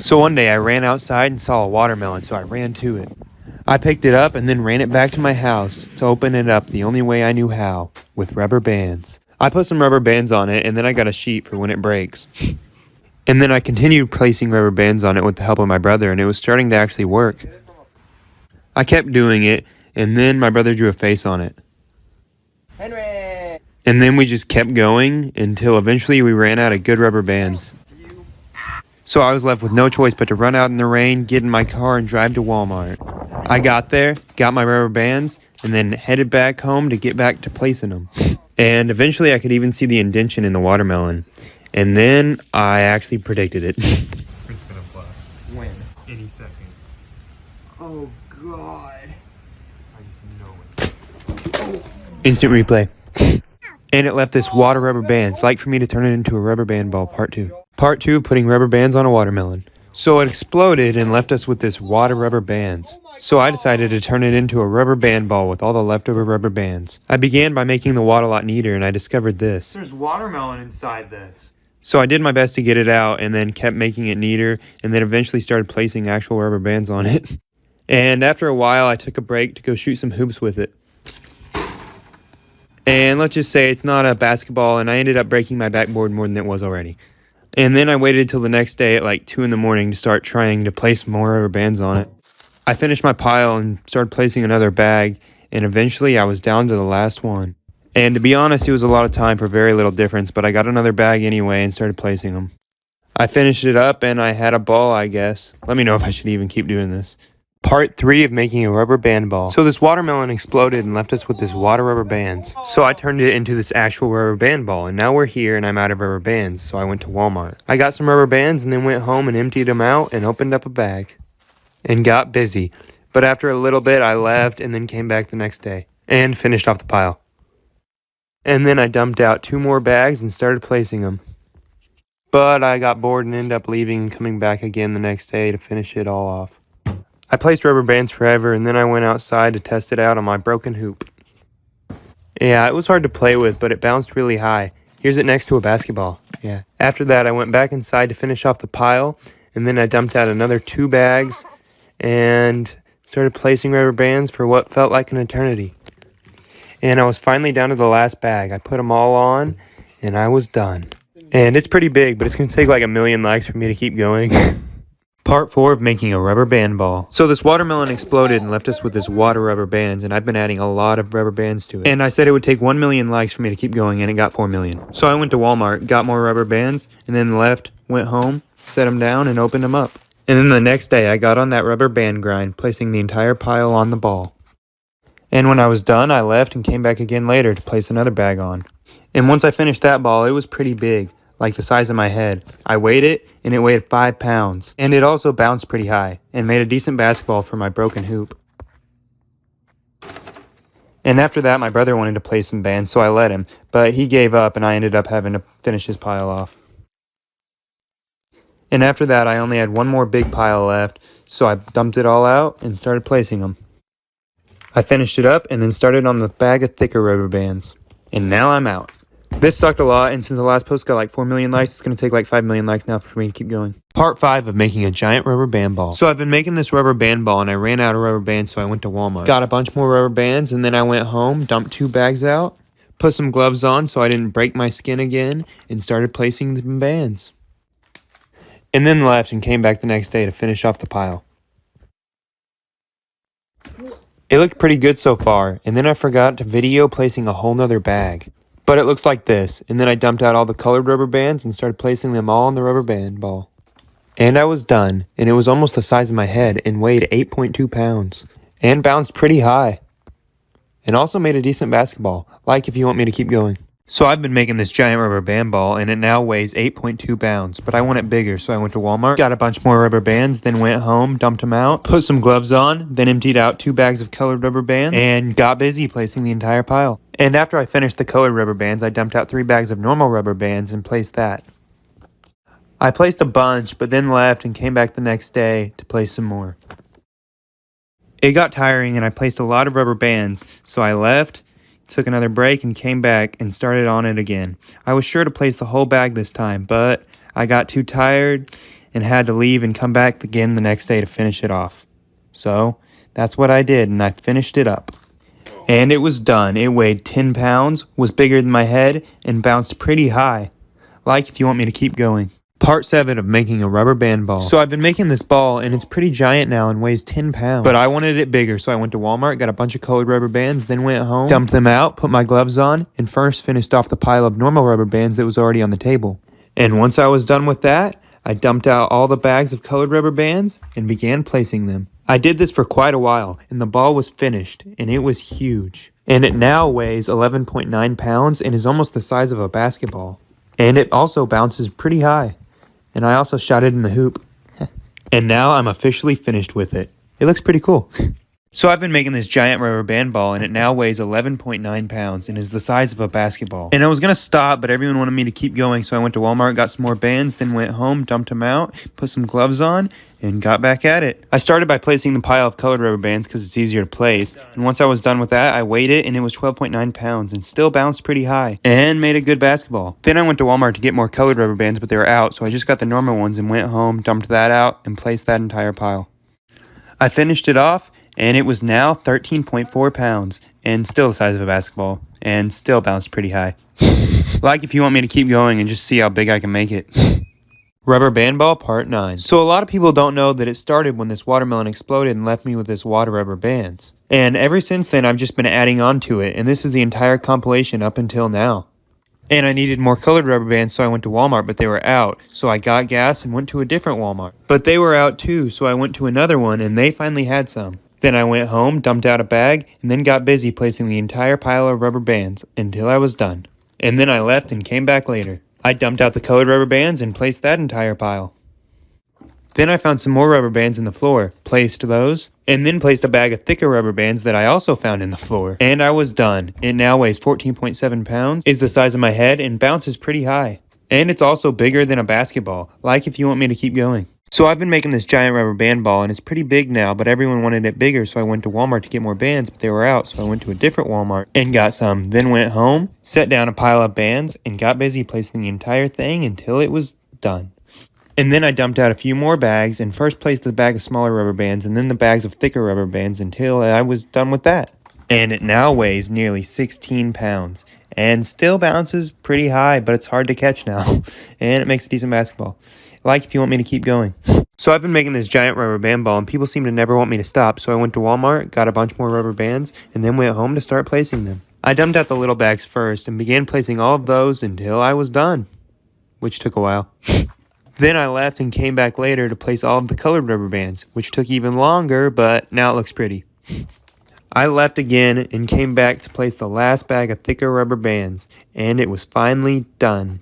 So one day I ran outside and saw a watermelon, so I ran to it. I picked it up and then ran it back to my house to open it up the only way I knew how, with rubber bands. I put some rubber bands on it and then I got a sheet for when it breaks. And then I continued placing rubber bands on it with the help of my brother, and it was starting to actually work. I kept doing it, and then my brother drew a face on it. Henry! And then we just kept going until eventually we ran out of good rubber bands. So I was left with no choice but to run out in the rain, get in my car, and drive to Walmart. I got there, got my rubber bands, and then headed back home to get back to placing them. And eventually I could even see the indentation in the watermelon. And then I actually predicted it. It's gonna bust. When? Any second. Oh, God. I just know it. Instant replay. And it left this water rubber bands, like for me to turn it into a rubber band ball, part 2. Part 2, putting rubber bands on a watermelon. So it exploded and left us with this water rubber bands. So I decided to turn it into a rubber band ball with all the leftover rubber bands. I began by making the wad a lot neater, and I discovered this. There's watermelon inside this. So I did my best to get it out and then kept making it neater, and then eventually started placing actual rubber bands on it. And after a while, I took a break to go shoot some hoops with it. And let's just say it's not a basketball, and I ended up breaking my backboard more than it was already. And then I waited till the next day at like 2 in the morning to start trying to place more rubber bands on it. I finished my pile and started placing another bag, and eventually I was down to the last one. And to be honest, it was a lot of time for very little difference, but I got another bag anyway and started placing them. I finished it up and I had a ball, I guess. Let me know if I should even keep doing this. Part 3 of making a rubber band ball. So this watermelon exploded and left us with this water rubber bands. So I turned it into this actual rubber band ball, and now we're here and I'm out of rubber bands, so I went to Walmart. I got some rubber bands and then went home and emptied them out and opened up a bag. And got busy. But after a little bit I left and then came back the next day. And finished off the pile. And then I dumped out 2 more bags and started placing them. But I got bored and ended up leaving and coming back again the next day to finish it all off. I placed rubber bands forever, and then I went outside to test it out on my broken hoop. Yeah, it was hard to play with, but it bounced really high. Here's it next to a basketball. Yeah. After that, I went back inside to finish off the pile, and then I dumped out another 2 bags and started placing rubber bands for what felt like an eternity. And I was finally down to the last bag. I put them all on, and I was done. And it's pretty big, but it's going to take like 1 million likes for me to keep going. Part 4 of making a rubber band ball. So this watermelon exploded and left us with this water rubber bands, and I've been adding a lot of rubber bands to it. And I said it would take 1 million likes for me to keep going, and it got 4 million. So I went to Walmart, got more rubber bands, and then left, went home, set them down, and opened them up. And then the next day, I got on that rubber band grind, placing the entire pile on the ball. And when I was done, I left and came back again later to place another bag on. And once I finished that ball, it was pretty big, like the size of my head. I weighed it, and it weighed 5 pounds. And it also bounced pretty high, and made a decent basketball for my broken hoop. And after that, my brother wanted to play some bands, so I let him. But he gave up, and I ended up having to finish his pile off. And after that, I only had 1 more big pile left, so I dumped it all out and started placing them. I finished it up and then started on the bag of thicker rubber bands. And now I'm out. This sucked a lot, and since the last post got like 4 million likes, it's going to take like 5 million likes now for me to keep going. Part 5 of making a giant rubber band ball. So I've been making this rubber band ball, and I ran out of rubber bands, so I went to Walmart. Got a bunch more rubber bands, and then I went home, dumped 2 bags out, put some gloves on so I didn't break my skin again, and started placing the bands. And then left and came back the next day to finish off the pile. It looked pretty good so far, and then I forgot to video placing a whole nother bag. But it looks like this, and then I dumped out all the colored rubber bands and started placing them all on the rubber band ball. And I was done, and it was almost the size of my head and weighed 8.2 pounds. And bounced pretty high. And also made a decent basketball, like if you want me to keep going. So I've been making this giant rubber band ball, and it now weighs 8.2 pounds, but I want it bigger, so I went to Walmart, got a bunch more rubber bands, then went home, dumped them out, put some gloves on, then emptied out 2 bags of colored rubber bands, and got busy placing the entire pile. And after I finished the colored rubber bands, I dumped out 3 bags of normal rubber bands and placed that. I placed a bunch, but then left and came back the next day to place some more. It got tiring, and I placed a lot of rubber bands, so I left, took another break, and came back and started on it again. I was sure to place the whole bag this time, but I got too tired and had to leave and come back again the next day to finish it off. So that's what I did, and I finished it up. And it was done. It weighed 10 pounds, was bigger than my head, and bounced pretty high. Like if you want me to keep going. Part 7 of making a rubber band ball. So I've been making this ball, and it's pretty giant now and weighs 10 pounds. But I wanted it bigger, so I went to Walmart, got a bunch of colored rubber bands, then went home, dumped them out, put my gloves on, and first finished off the pile of normal rubber bands that was already on the table. And once I was done with that, I dumped out all the bags of colored rubber bands and began placing them. I did this for quite a while, and the ball was finished, and it was huge. And it now weighs 11.9 pounds and is almost the size of a basketball. And it also bounces pretty high. And I also shot it in the hoop. And now I'm officially finished with it. It looks pretty cool. So I've been making this giant rubber band ball, and it now weighs 11.9 pounds and is the size of a basketball. And I was going to stop, but everyone wanted me to keep going, so I went to Walmart, got some more bands, then went home, dumped them out, put some gloves on, and got back at it. I started by placing the pile of colored rubber bands because it's easier to place, and once I was done with that, I weighed it, and it was 12.9 pounds and still bounced pretty high and made a good basketball. Then I went to Walmart to get more colored rubber bands, but they were out, so I just got the normal ones and went home, dumped that out, and placed that entire pile. I finished it off, and it was now 13.4 pounds and still the size of a basketball and still bounced pretty high. Like if you want me to keep going and just see how big I can make it. Rubber band ball part 9. So a lot of people don't know that it started when this watermelon exploded and left me with this wad of rubber bands. And ever since then I've just been adding on to it, and this is the entire compilation up until now. And I needed more colored rubber bands, so I went to Walmart, but they were out. So I got gas and went to a different Walmart. But they were out too, so I went to another one and they finally had some. Then I went home, dumped out a bag, and then got busy placing the entire pile of rubber bands until I was done. And then I left and came back later. I dumped out the colored rubber bands and placed that entire pile. Then I found some more rubber bands in the floor, placed those, and then placed a bag of thicker rubber bands that I also found in the floor. And I was done. It now weighs 14.7 pounds, is the size of my head, and bounces pretty high. And it's also bigger than a basketball, like if you want me to keep going. So I've been making this giant rubber band ball, and it's pretty big now, but everyone wanted it bigger, so I went to Walmart to get more bands, but they were out, so I went to a different Walmart and got some. Then went home, set down a pile of bands, and got busy placing the entire thing until it was done. And then I dumped out a few more bags, and first placed the bag of smaller rubber bands, and then the bags of thicker rubber bands until I was done with that. And it now weighs nearly 16 pounds, and still bounces pretty high, but it's hard to catch now, and it makes a decent basketball. Like if you want me to keep going. So I've been making this giant rubber band ball, and people seem to never want me to stop, so I went to Walmart, got a bunch more rubber bands, and then went home to start placing them. I dumped out the little bags first, and began placing all of those until I was done, which took a while. Then I left and came back later to place all of the colored rubber bands, which took even longer, but now it looks pretty. I left again and came back to place the last bag of thicker rubber bands, and it was finally done.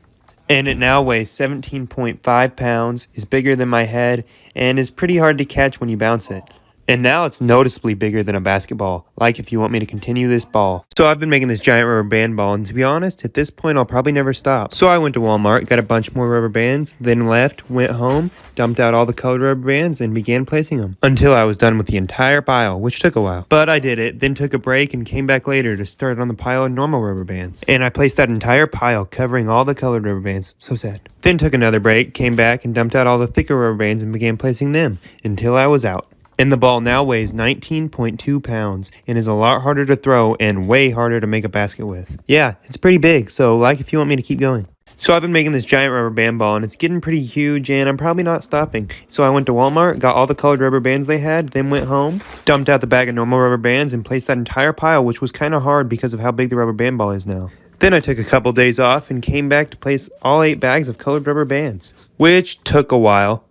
And it now weighs 17.5 pounds, is bigger than my head, and is pretty hard to catch when you bounce it. And now it's noticeably bigger than a basketball, like if you want me to continue this ball. So I've been making this giant rubber band ball, and to be honest, at this point I'll probably never stop. So I went to Walmart, got a bunch more rubber bands, then left, went home, dumped out all the colored rubber bands, and began placing them. Until I was done with the entire pile, which took a while. But I did it, then took a break and came back later to start on the pile of normal rubber bands. And I placed that entire pile covering all the colored rubber bands. So sad. Then took another break, came back and dumped out all the thicker rubber bands and began placing them until I was out. And the ball now weighs 19.2 pounds and is a lot harder to throw and way harder to make a basket with. Yeah, it's pretty big, so like if you want me to keep going. So I've been making this giant rubber band ball, and it's getting pretty huge, and I'm probably not stopping. So I went to Walmart, got all the colored rubber bands they had, then went home, dumped out the bag of normal rubber bands, and placed that entire pile, which was kind of hard because of how big the rubber band ball is now. Then I took a couple days off and came back to place all 8 bags of colored rubber bands, which took a while,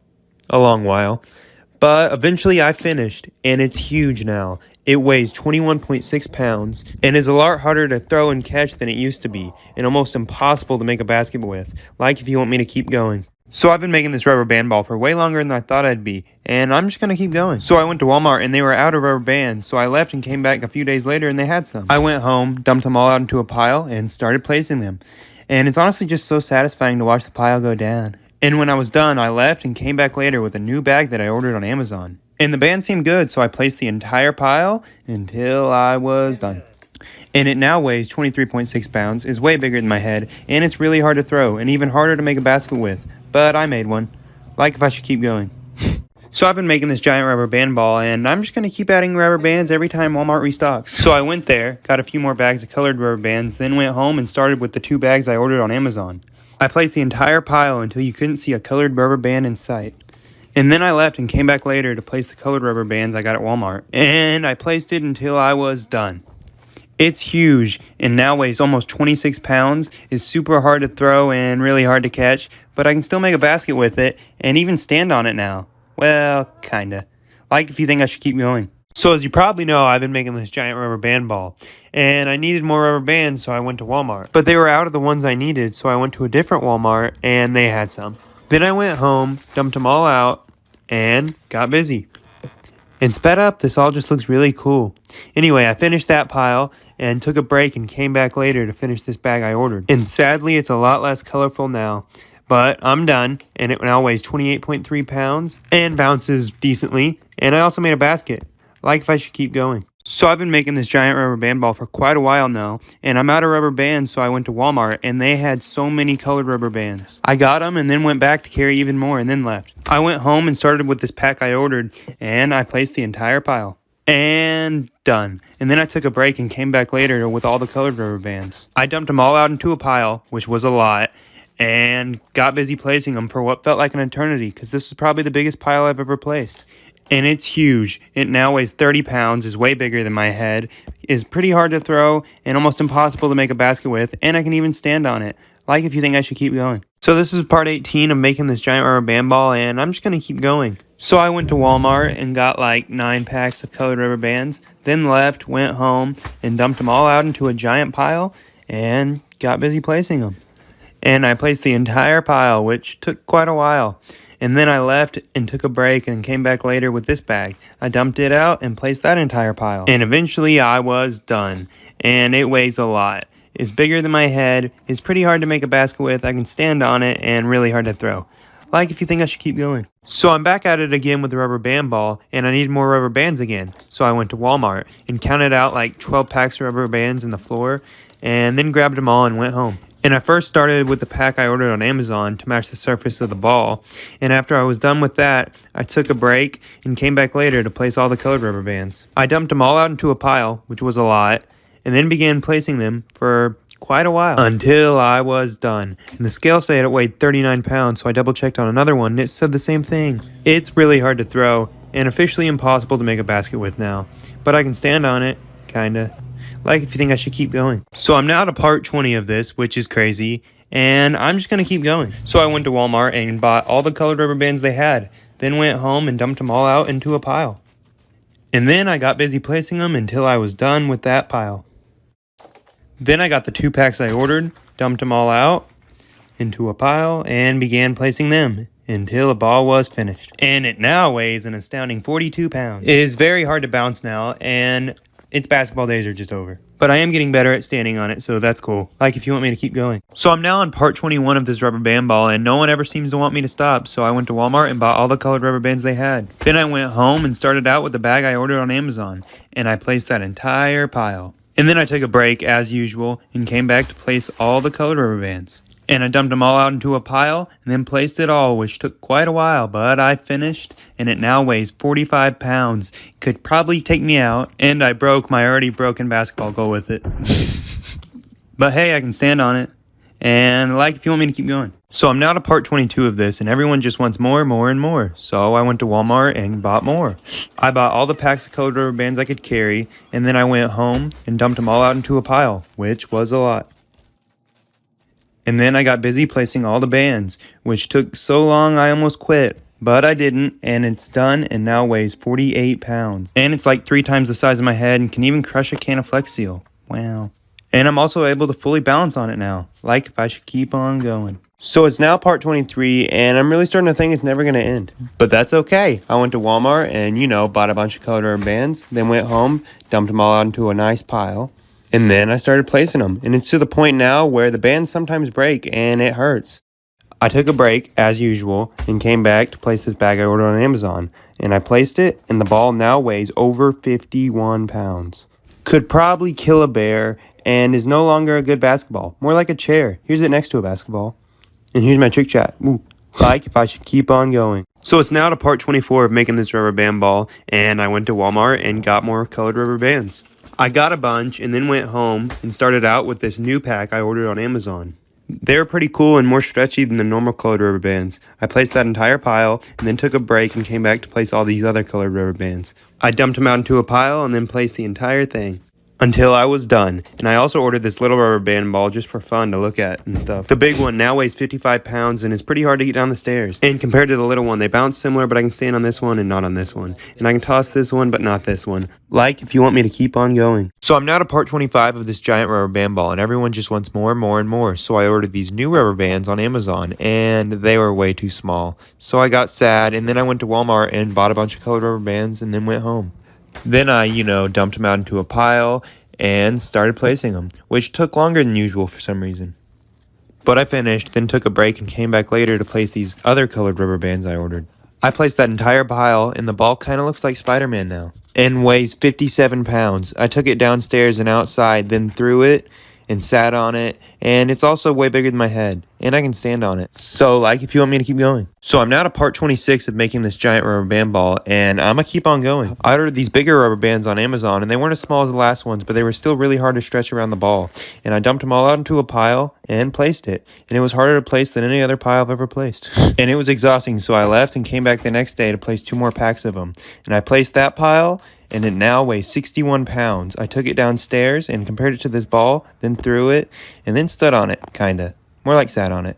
a long while. But eventually I finished, and it's huge now. It weighs 21.6 pounds and is a lot harder to throw and catch than it used to be, and almost impossible to make a basket with, like if you want me to keep going. So I've been making this rubber band ball for way longer than I thought I'd be, and I'm just going to keep going. So I went to Walmart and they were out of rubber bands, so I left and came back a few days later and they had some. I went home, dumped them all out into a pile, and started placing them. And it's honestly just so satisfying to watch the pile go down. And when I was done, I left and came back later with a new bag that I ordered on Amazon. And the band seemed good, so I placed the entire pile until I was done. And it now weighs 23.6 pounds, is way bigger than my head, and it's really hard to throw, and even harder to make a basket with. But I made one. like if I should keep going. So I've been making this giant rubber band ball, and I'm just going to keep adding rubber bands every time Walmart restocks. So I went there, got a few more bags of colored rubber bands, then went home and started with the 2 bags I ordered on Amazon. I placed the entire pile until you couldn't see a colored rubber band in sight. And then I left and came back later to place the colored rubber bands I got at Walmart. And I placed it until I was done. It's huge and now weighs almost 26 pounds, is super hard to throw and really hard to catch, but I can still make a basket with it and even stand on it now. Well, kinda. Like if you think I should keep going. So as you probably know, I've been making this giant rubber band ball, and I needed more rubber bands, so I went to Walmart. But they were out of the ones I needed, so I went to a different Walmart, and they had some. Then I went home, dumped them all out, and got busy. And sped up, this all just looks really cool. Anyway, I finished that pile and took a break and came back later to finish this bag I ordered. And sadly, it's a lot less colorful now. But I'm done, and it now weighs 28.3 pounds and bounces decently. And I also made a basket, like if I should keep going. So I've been making this giant rubber band ball for quite a while now, and I'm out of rubber bands, so I went to Walmart, and they had so many colored rubber bands. I got them and then went back to carry even more and then left. I went home and started with this pack I ordered, and I placed the entire pile. And done. And then I took a break and came back later with all the colored rubber bands. I dumped them all out into a pile, which was a lot, and got busy placing them for what felt like an eternity, because this is probably the biggest pile I've ever placed. And it's huge. It now weighs 30 pounds, is way bigger than my head, is pretty hard to throw, and almost impossible to make a basket with, and I can even stand on it, like if you think I should keep going. So this is part 18 of making this giant rubber band ball, and I'm just going to keep going. So I went to Walmart and got like 9 packs of colored rubber bands, then left, went home, and dumped them all out into a giant pile, and got busy placing them. And I placed the entire pile, which took quite a while. And then I left and took a break and came back later with this bag. I dumped it out and placed that entire pile. And eventually I was done. And it weighs a lot. It's bigger than my head. It's pretty hard to make a basket with. I can stand on it and really hard to throw. Like if you think I should keep going. So I'm back at it again with the rubber band ball, and I need more rubber bands again. So I went to Walmart and counted out like 12 packs of rubber bands in the floor, and then grabbed them all and went home. And I first started with the pack I ordered on Amazon to match the surface of the ball. And after I was done with that, I took a break and came back later to place all the colored rubber bands. I dumped them all out into a pile, which was a lot, and then began placing them for quite a while until I was done. And the scale said it weighed 39 pounds, so I double checked on another one and it said the same thing. It's really hard to throw and officially impossible to make a basket with now, but I can stand on it, kinda. Like if you think I should keep going. So I'm now to part 20 of this, which is crazy, and I'm just going to keep going. So I went to Walmart and bought all the colored rubber bands they had, then went home and dumped them all out into a pile. And then I got busy placing them until I was done with that pile. Then I got the 2 packs I ordered, dumped them all out into a pile, and began placing them until the ball was finished. And it now weighs an astounding 42 pounds. It is very hard to bounce now, and its basketball days are just over. But I am getting better at standing on it, so that's cool. Like if you want me to keep going. So I'm now on part 21 of this rubber band ball, and no one ever seems to want me to stop, so I went to Walmart and bought all the colored rubber bands they had. Then I went home and started out with the bag I ordered on Amazon, and I placed that entire pile. And then I took a break, as usual, and came back to place all the colored rubber bands. And I dumped them all out into a pile and then placed it all, which took quite a while, but I finished, and it now weighs 45 pounds. Could probably take me out, and I broke my already broken basketball goal with it. But hey, I can stand on it, and like if you want me to keep going. So I'm now to part 22 of this, and everyone just wants more, and more. So I went to Walmart and bought more. I bought all the packs of colored rubber bands I could carry, and then I went home and dumped them all out into a pile, which was a lot. And then I got busy placing all the bands, which took so long I almost quit. But I didn't, and it's done and now weighs 48 pounds. And it's like 3 times the size of my head and can even crush a can of Flex Seal. Wow. And I'm also able to fully balance on it now, like if I should keep on going. So it's now part 23, and I'm really starting to think it's never going to end. But that's okay. I went to Walmart and, bought a bunch of colored rubber bands, then went home, dumped them all out into a nice pile. And then I started placing them, and it's to the point now where the bands sometimes break, and it hurts. I took a break, as usual, and came back to place this bag I ordered on Amazon, and I placed it, and the ball now weighs over 51 pounds. Could probably kill a bear, and is no longer a good basketball, more like a chair. Here's it next to a basketball. And here's my trick shot. Ooh. like if I should keep on going. So it's now to part 24 of making this rubber band ball, and I went to Walmart and got more colored rubber bands. I got a bunch and then went home and started out with this new pack I ordered on Amazon. They were pretty cool and more stretchy than the normal colored rubber bands. I placed that entire pile and then took a break and came back to place all these other colored rubber bands. I dumped them out into a pile and then placed the entire thing until I was done. And I also ordered this little rubber band ball just for fun to look at and stuff. The big one now weighs 55 pounds and is pretty hard to get down the stairs. And compared to the little one, they bounce similar, but I can stand on this one and not on this one. And I can toss this one, but not this one. Like if you want me to keep on going. So I'm now to part 25 of this giant rubber band ball, and everyone just wants more and more and more. So I ordered these new rubber bands on Amazon, and they were way too small. So I got sad, and then I went to Walmart and bought a bunch of colored rubber bands and then went home. Then I, dumped them out into a pile and started placing them, which took longer than usual for some reason. But I finished, then took a break and came back later to place these other colored rubber bands I ordered. I placed that entire pile, and the ball kind of looks like Spider-Man now, and weighs 57 pounds. I took it downstairs and outside, then threw it and sat on it, and it's also way bigger than my head, and I can stand on it. So, like, if you want me to keep going. So I'm now to part 26 of making this giant rubber band ball, and I'm gonna keep on going. I ordered these bigger rubber bands on Amazon, and they weren't as small as the last ones, but they were still really hard to stretch around the ball. And I dumped them all out into a pile and placed it, and it was harder to place than any other pile I've ever placed. And it was exhausting, so I left and came back the next day to place 2 more packs of them. And I placed that pile, and it now weighs 61 pounds. I took it downstairs and compared it to this ball, then threw it, and then stood on it, kinda. More like sat on it.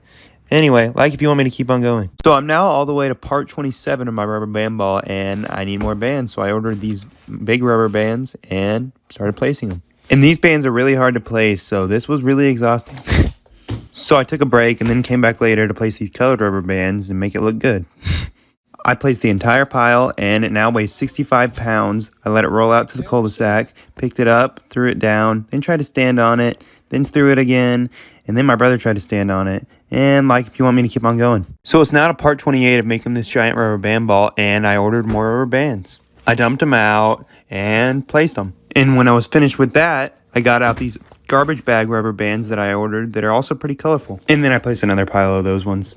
Anyway, like if you want me to keep on going. So I'm now all the way to part 27 of my rubber band ball, and I need more bands, so I ordered these big rubber bands and started placing them. And these bands are really hard to place, so this was really exhausting. So I took a break and then came back later to place these colored rubber bands and make it look good. I placed the entire pile, and it now weighs 65 pounds. I let it roll out to the cul-de-sac, picked it up, threw it down, then tried to stand on it, then threw it again, and then my brother tried to stand on it, and like if you want me to keep on going. So it's now to part 28 of making this giant rubber band ball, and I ordered more rubber bands. I dumped them out and placed them. And when I was finished with that, I got out these garbage bag rubber bands that I ordered that are also pretty colorful. And then I placed another pile of those ones.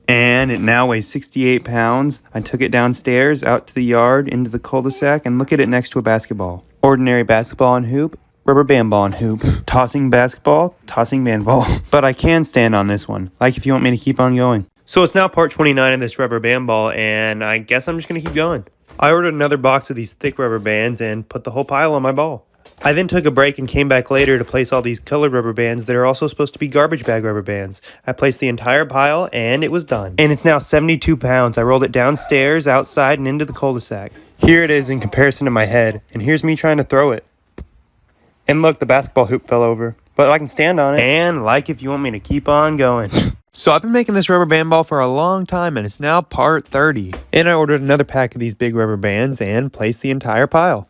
And it now weighs 68 pounds. I took it downstairs, out to the yard, into the cul-de-sac, and look at it next to a basketball. Ordinary basketball and hoop, rubber band ball and hoop. Tossing basketball, tossing band ball. But I can stand on this one, like if you want me to keep on going. So it's now part 29 of this rubber band ball, and I guess I'm just going to keep going. I ordered another box of these thick rubber bands and put the whole pile on my ball. I then took a break and came back later to place all these colored rubber bands that are also supposed to be garbage bag rubber bands. I placed the entire pile, and it was done. And it's now 72 pounds. I rolled it downstairs, outside, and into the cul-de-sac. Here it is in comparison to my head, and here's me trying to throw it. And look, the basketball hoop fell over, but I can stand on it. And like if you want me to keep on going. So I've been making this rubber band ball for a long time, and it's now part 30. And I ordered another pack of these big rubber bands and placed the entire pile.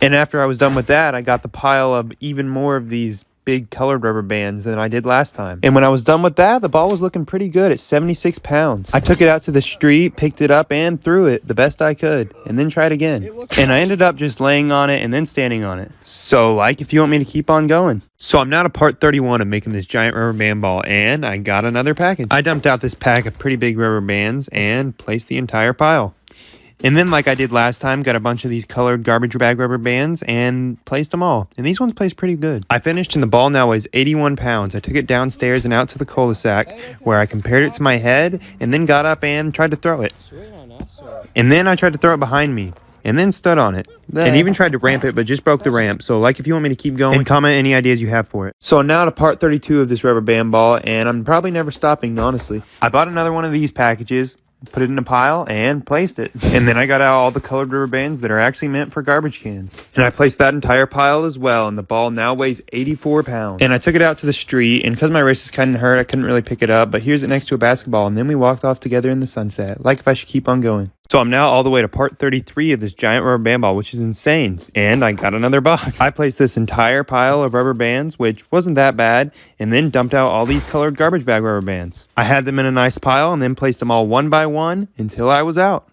And after I was done with that, I got the pile of even more of these big colored rubber bands than I did last time. And when I was done with that, the ball was looking pretty good at 76 pounds. I took it out to the street, picked it up, and threw it the best I could, and then tried again. And I ended up just laying on it and then standing on it. So, like, if you want me to keep on going. So I'm now to part 31 of making this giant rubber band ball, and I got another package. I dumped out this pack of pretty big rubber bands and placed the entire pile. And then, like I did last time, got a bunch of these colored garbage bag rubber bands and placed them all. And these ones placed pretty good. I finished, and the ball now weighs 81 pounds. I took it downstairs and out to the cul-de-sac, where I compared it to my head, and then got up and tried to throw it. And then I tried to throw it behind me, and then stood on it. And even tried to ramp it, but just broke the ramp. So, like, if you want me to keep going, and comment any ideas you have for it. So now to part 32 of this rubber band ball, and I'm probably never stopping, honestly. I bought another one of these packages, put it in a pile, and placed it. And then I got out all the colored rubber bands that are actually meant for garbage cans. And I placed that entire pile as well, and the ball now weighs 84 pounds. And I took it out to the street, and because my wrist is kind of hurt, I couldn't really pick it up, but here's it next to a basketball, and then we walked off together in the sunset, like if I should keep on going. So I'm now all the way to part 33 of this giant rubber band ball, which is insane. And I got another box. I placed this entire pile of rubber bands, which wasn't that bad, and then dumped out all these colored garbage bag rubber bands. I had them in a nice pile and then placed them all one by one until I was out.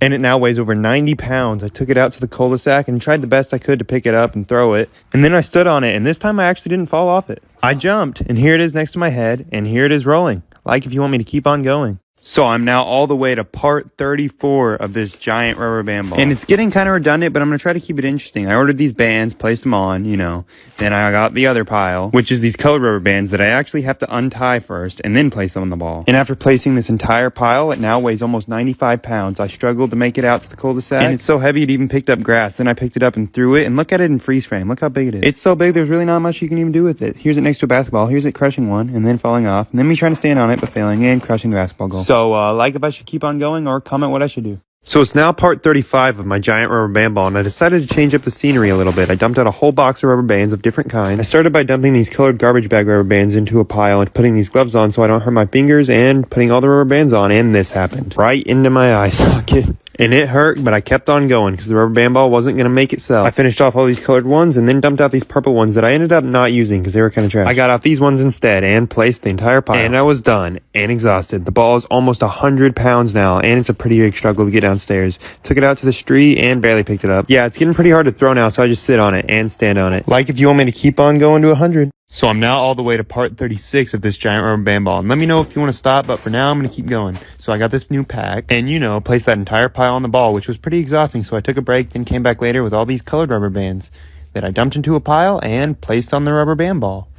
And it now weighs over 90 pounds. I took it out to the cul-de-sac and tried the best I could to pick it up and throw it. And then I stood on it, and this time I actually didn't fall off it. I jumped, and here it is next to my head, and here it is rolling. Like if you want me to keep on going. So I'm now all the way to part 34 of this giant rubber band ball. And it's getting kind of redundant, but I'm going to try to keep it interesting. I ordered these bands, placed them on, Then I got the other pile, which is these colored rubber bands that I actually have to untie first and then place them on the ball. And after placing this entire pile, it now weighs almost 95 pounds. I struggled to make it out to the cul-de-sac. And it's so heavy it even picked up grass. Then I picked it up and threw it. And look at it in freeze frame. Look how big it is. It's so big, there's really not much you can even do with it. Here's it next to a basketball. Here's it crushing one and then falling off. And then me trying to stand on it but failing and crushing the basketball goal. So, like if I should keep on going or comment what I should do. So it's now part 35 of my giant rubber band ball, and I decided to change up the scenery a little bit. I dumped out a whole box of rubber bands of different kinds. I started by dumping these colored garbage bag rubber bands into a pile and putting these gloves on so I don't hurt my fingers, and putting all the rubber bands on, and this happened. Right into my eye socket. And it hurt, but I kept on going because the rubber band ball wasn't going to make itself. I finished off all these colored ones and then dumped out these purple ones that I ended up not using because they were kind of trash. I got out these ones instead and placed the entire pile. And I was done and exhausted. The ball is almost 100 pounds now, and it's a pretty big struggle to get downstairs. Took it out to the street and barely picked it up. Yeah, it's getting pretty hard to throw now, so I just sit on it and stand on it. Like if you want me to keep on going to 100. So I'm now all the way to part 36 of this giant rubber band ball. And let me know if you want to stop, but for now I'm going to keep going. So I got this new pack and, placed that entire pile on the ball, which was pretty exhausting. So I took a break, then came back later with all these colored rubber bands that I dumped into a pile and placed on the rubber band ball.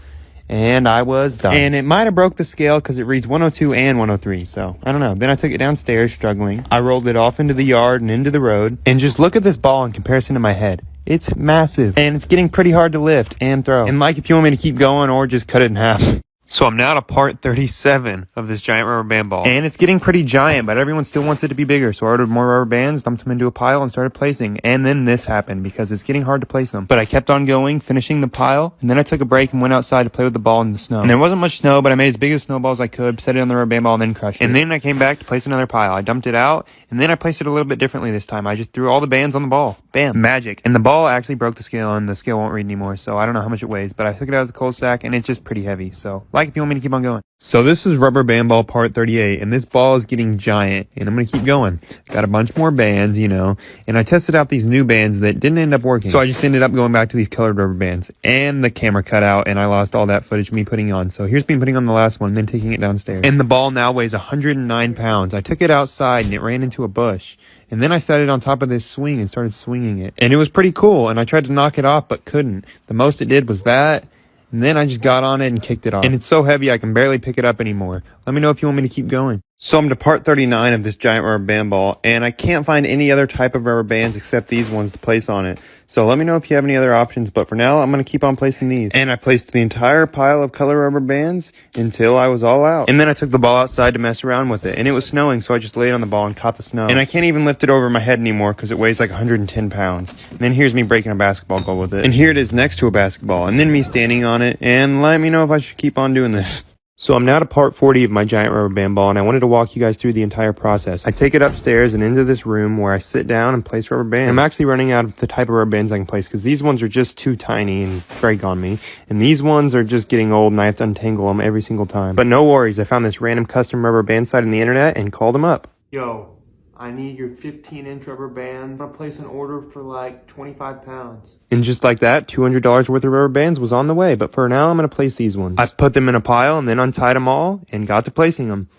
And I was done. And it might have broke the scale because it reads 102 and 103. So I don't know. Then I took it downstairs struggling. I rolled it off into the yard and into the road. And just look at this ball in comparison to my head. It's massive, and it's getting pretty hard to lift and throw. And like if you want me to keep going or just cut it in half. So I'm now to part 37 of this giant rubber band ball. And it's getting pretty giant, but everyone still wants it to be bigger. So I ordered more rubber bands, dumped them into a pile, and started placing. And then this happened because it's getting hard to place them. But I kept on going, finishing the pile, and then I took a break and went outside to play with the ball in the snow. And there wasn't much snow, but I made as big a snowball as I could, set it on the rubber band ball, and then crushed it. And then I came back to place another pile. I dumped it out, and then I placed it a little bit differently this time. I just threw all the bands on the ball. Bam. Magic. And the ball actually broke the scale, and the scale won't read anymore, so I don't know how much it weighs, but I took it out of the cul-de-sac, and it's just pretty heavy. So, like if you want me to keep on going. So this is rubber band ball part 38, and this ball is getting giant, and I'm going to keep going. Got a bunch more bands, and I tested out these new bands that didn't end up working. So I just ended up going back to these colored rubber bands, and the camera cut out, and I lost all that footage of me putting on. So here's me putting on the last one, then taking it downstairs. And the ball now weighs 109 pounds. I took it outside, and it ran into a bush. And then I set it on top of this swing and started swinging it. And it was pretty cool, and I tried to knock it off, but couldn't. The most it did was that. And then I just got on it and kicked it off. And it's so heavy I can barely pick it up anymore. Let me know if you want me to keep going. So I'm to part 39 of this giant rubber band ball, and I can't find any other type of rubber bands except these ones to place on it. So let me know if you have any other options, but for now, I'm going to keep on placing these. And I placed the entire pile of color rubber bands until I was all out. And then I took the ball outside to mess around with it, and it was snowing, so I just laid on the ball and caught the snow. And I can't even lift it over my head anymore because it weighs like 110 pounds. And then here's me breaking a basketball goal with it. And here it is next to a basketball, and then me standing on it, and let me know if I should keep on doing this. So I'm now to part 40 of my giant rubber band ball, and I wanted to walk you guys through the entire process. I take it upstairs and into this room where I sit down and place rubber bands. I'm actually running out of the type of rubber bands I can place because these ones are just too tiny and break on me. And these ones are just getting old and I have to untangle them every single time. But no worries, I found this random custom rubber band site on the internet and called them up. Yo, I need your 15-inch rubber bands. I'll place an order for like 25 pounds. And just like that, $200 worth of rubber bands was on the way. But for now, I'm going to place these ones. I put them in a pile and then untied them all and got to placing them.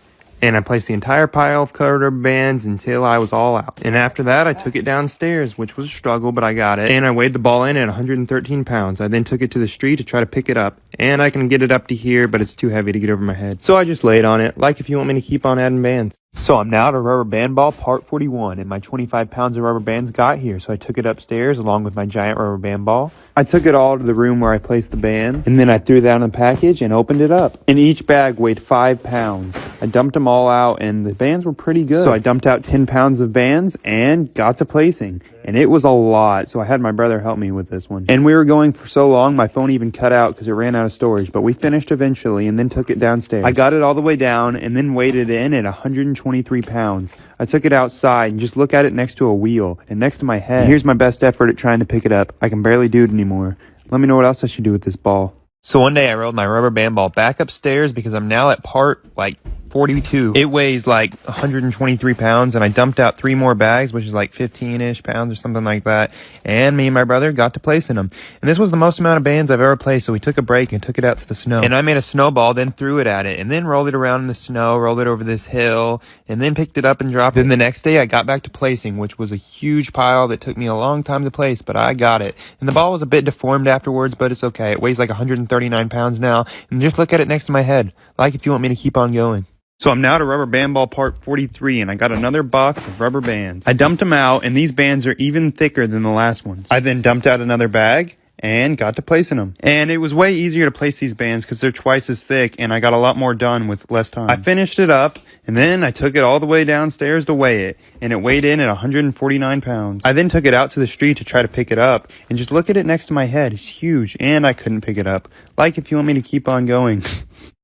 And I placed the entire pile of colored rubber bands until I was all out. And after that, I took it downstairs, which was a struggle, but I got it. And I weighed the ball in at 113 pounds. I then took it to the street to try to pick it up. And I can get it up to here, but it's too heavy to get over my head. So I just laid on it, like if you want me to keep on adding bands. So I'm now to rubber band ball part 41, and my 25 pounds of rubber bands got here. So I took it upstairs along with my giant rubber band ball. I took it all to the room where I placed the bands, and then I threw that in a package and opened it up. And each bag weighed 5 pounds. I dumped them all out, and the bands were pretty good. So I dumped out 10 pounds of bands and got to placing. And it was a lot, so I had my brother help me with this one. And we were going for so long, my phone even cut out because it ran out of storage. But we finished eventually and then took it downstairs. I got it all the way down and then weighed it in at 123 pounds. I took it outside and just look at it next to a wheel and next to my head. And here's my best effort at trying to pick it up. I can barely do it anymore. Let me know what else I should do with this ball. So one day I rolled my rubber band ball back upstairs because I'm now at part like 42. It weighs like 123 pounds, and I dumped out 3 more bags, which is like 15-ish pounds or something like that. And me and my brother got to placing them. And this was the most amount of bands I've ever placed, so we took a break and took it out to the snow. And I made a snowball, then threw it at it, and then rolled it around in the snow, rolled it over this hill, and then picked it up and dropped it. Then the next day I got back to placing, which was a huge pile that took me a long time to place, but I got it. And the ball was a bit deformed afterwards, but it's okay. It weighs like 139 pounds now, and just look at it next to my head, like if you want me to keep on going. So I'm now to rubber band ball part 43, and I got another box of rubber bands. I dumped them out, and these bands are even thicker than the last ones. I then dumped out another bag and got to placing them. And it was way easier to place these bands because they're twice as thick, and I got a lot more done with less time. I finished it up, and then I took it all the way downstairs to weigh it, and it weighed in at 149 pounds. I then took it out to the street to try to pick it up, and just look at it next to my head. It's huge, and I couldn't pick it up. Like if you want me to keep on going.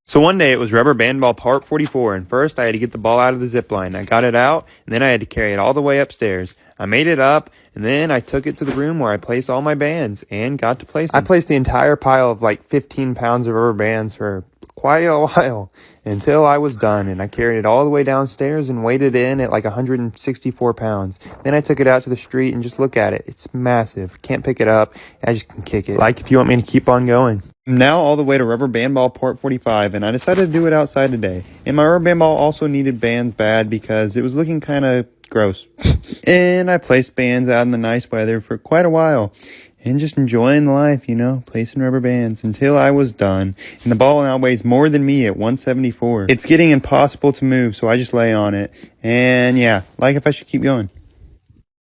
So one day it was rubber band ball part 44, and first I had to get the ball out of the zip line. I got it out, and then I had to carry it all the way upstairs. I made it up, and then I took it to the room where I placed all my bands and got to place them. I placed the entire pile of like 15 pounds of rubber bands for quite a while until I was done, and I carried it all the way downstairs and weighed it in at like 164 pounds. Then I took it out to the street, and just look at it. It's massive. Can't pick it up. I just can kick it. Like if you want me to keep on going. I'm now all the way to rubber band ball part 45, and I decided to do it outside today. And my rubber band ball also needed bands bad because it was looking kind of gross. And I placed bands out in the nice weather for quite a while. And just enjoying life, you know, placing rubber bands until I was done. And the ball now weighs more than me at 174. It's getting impossible to move, so I just lay on it. And yeah, like if I should keep going.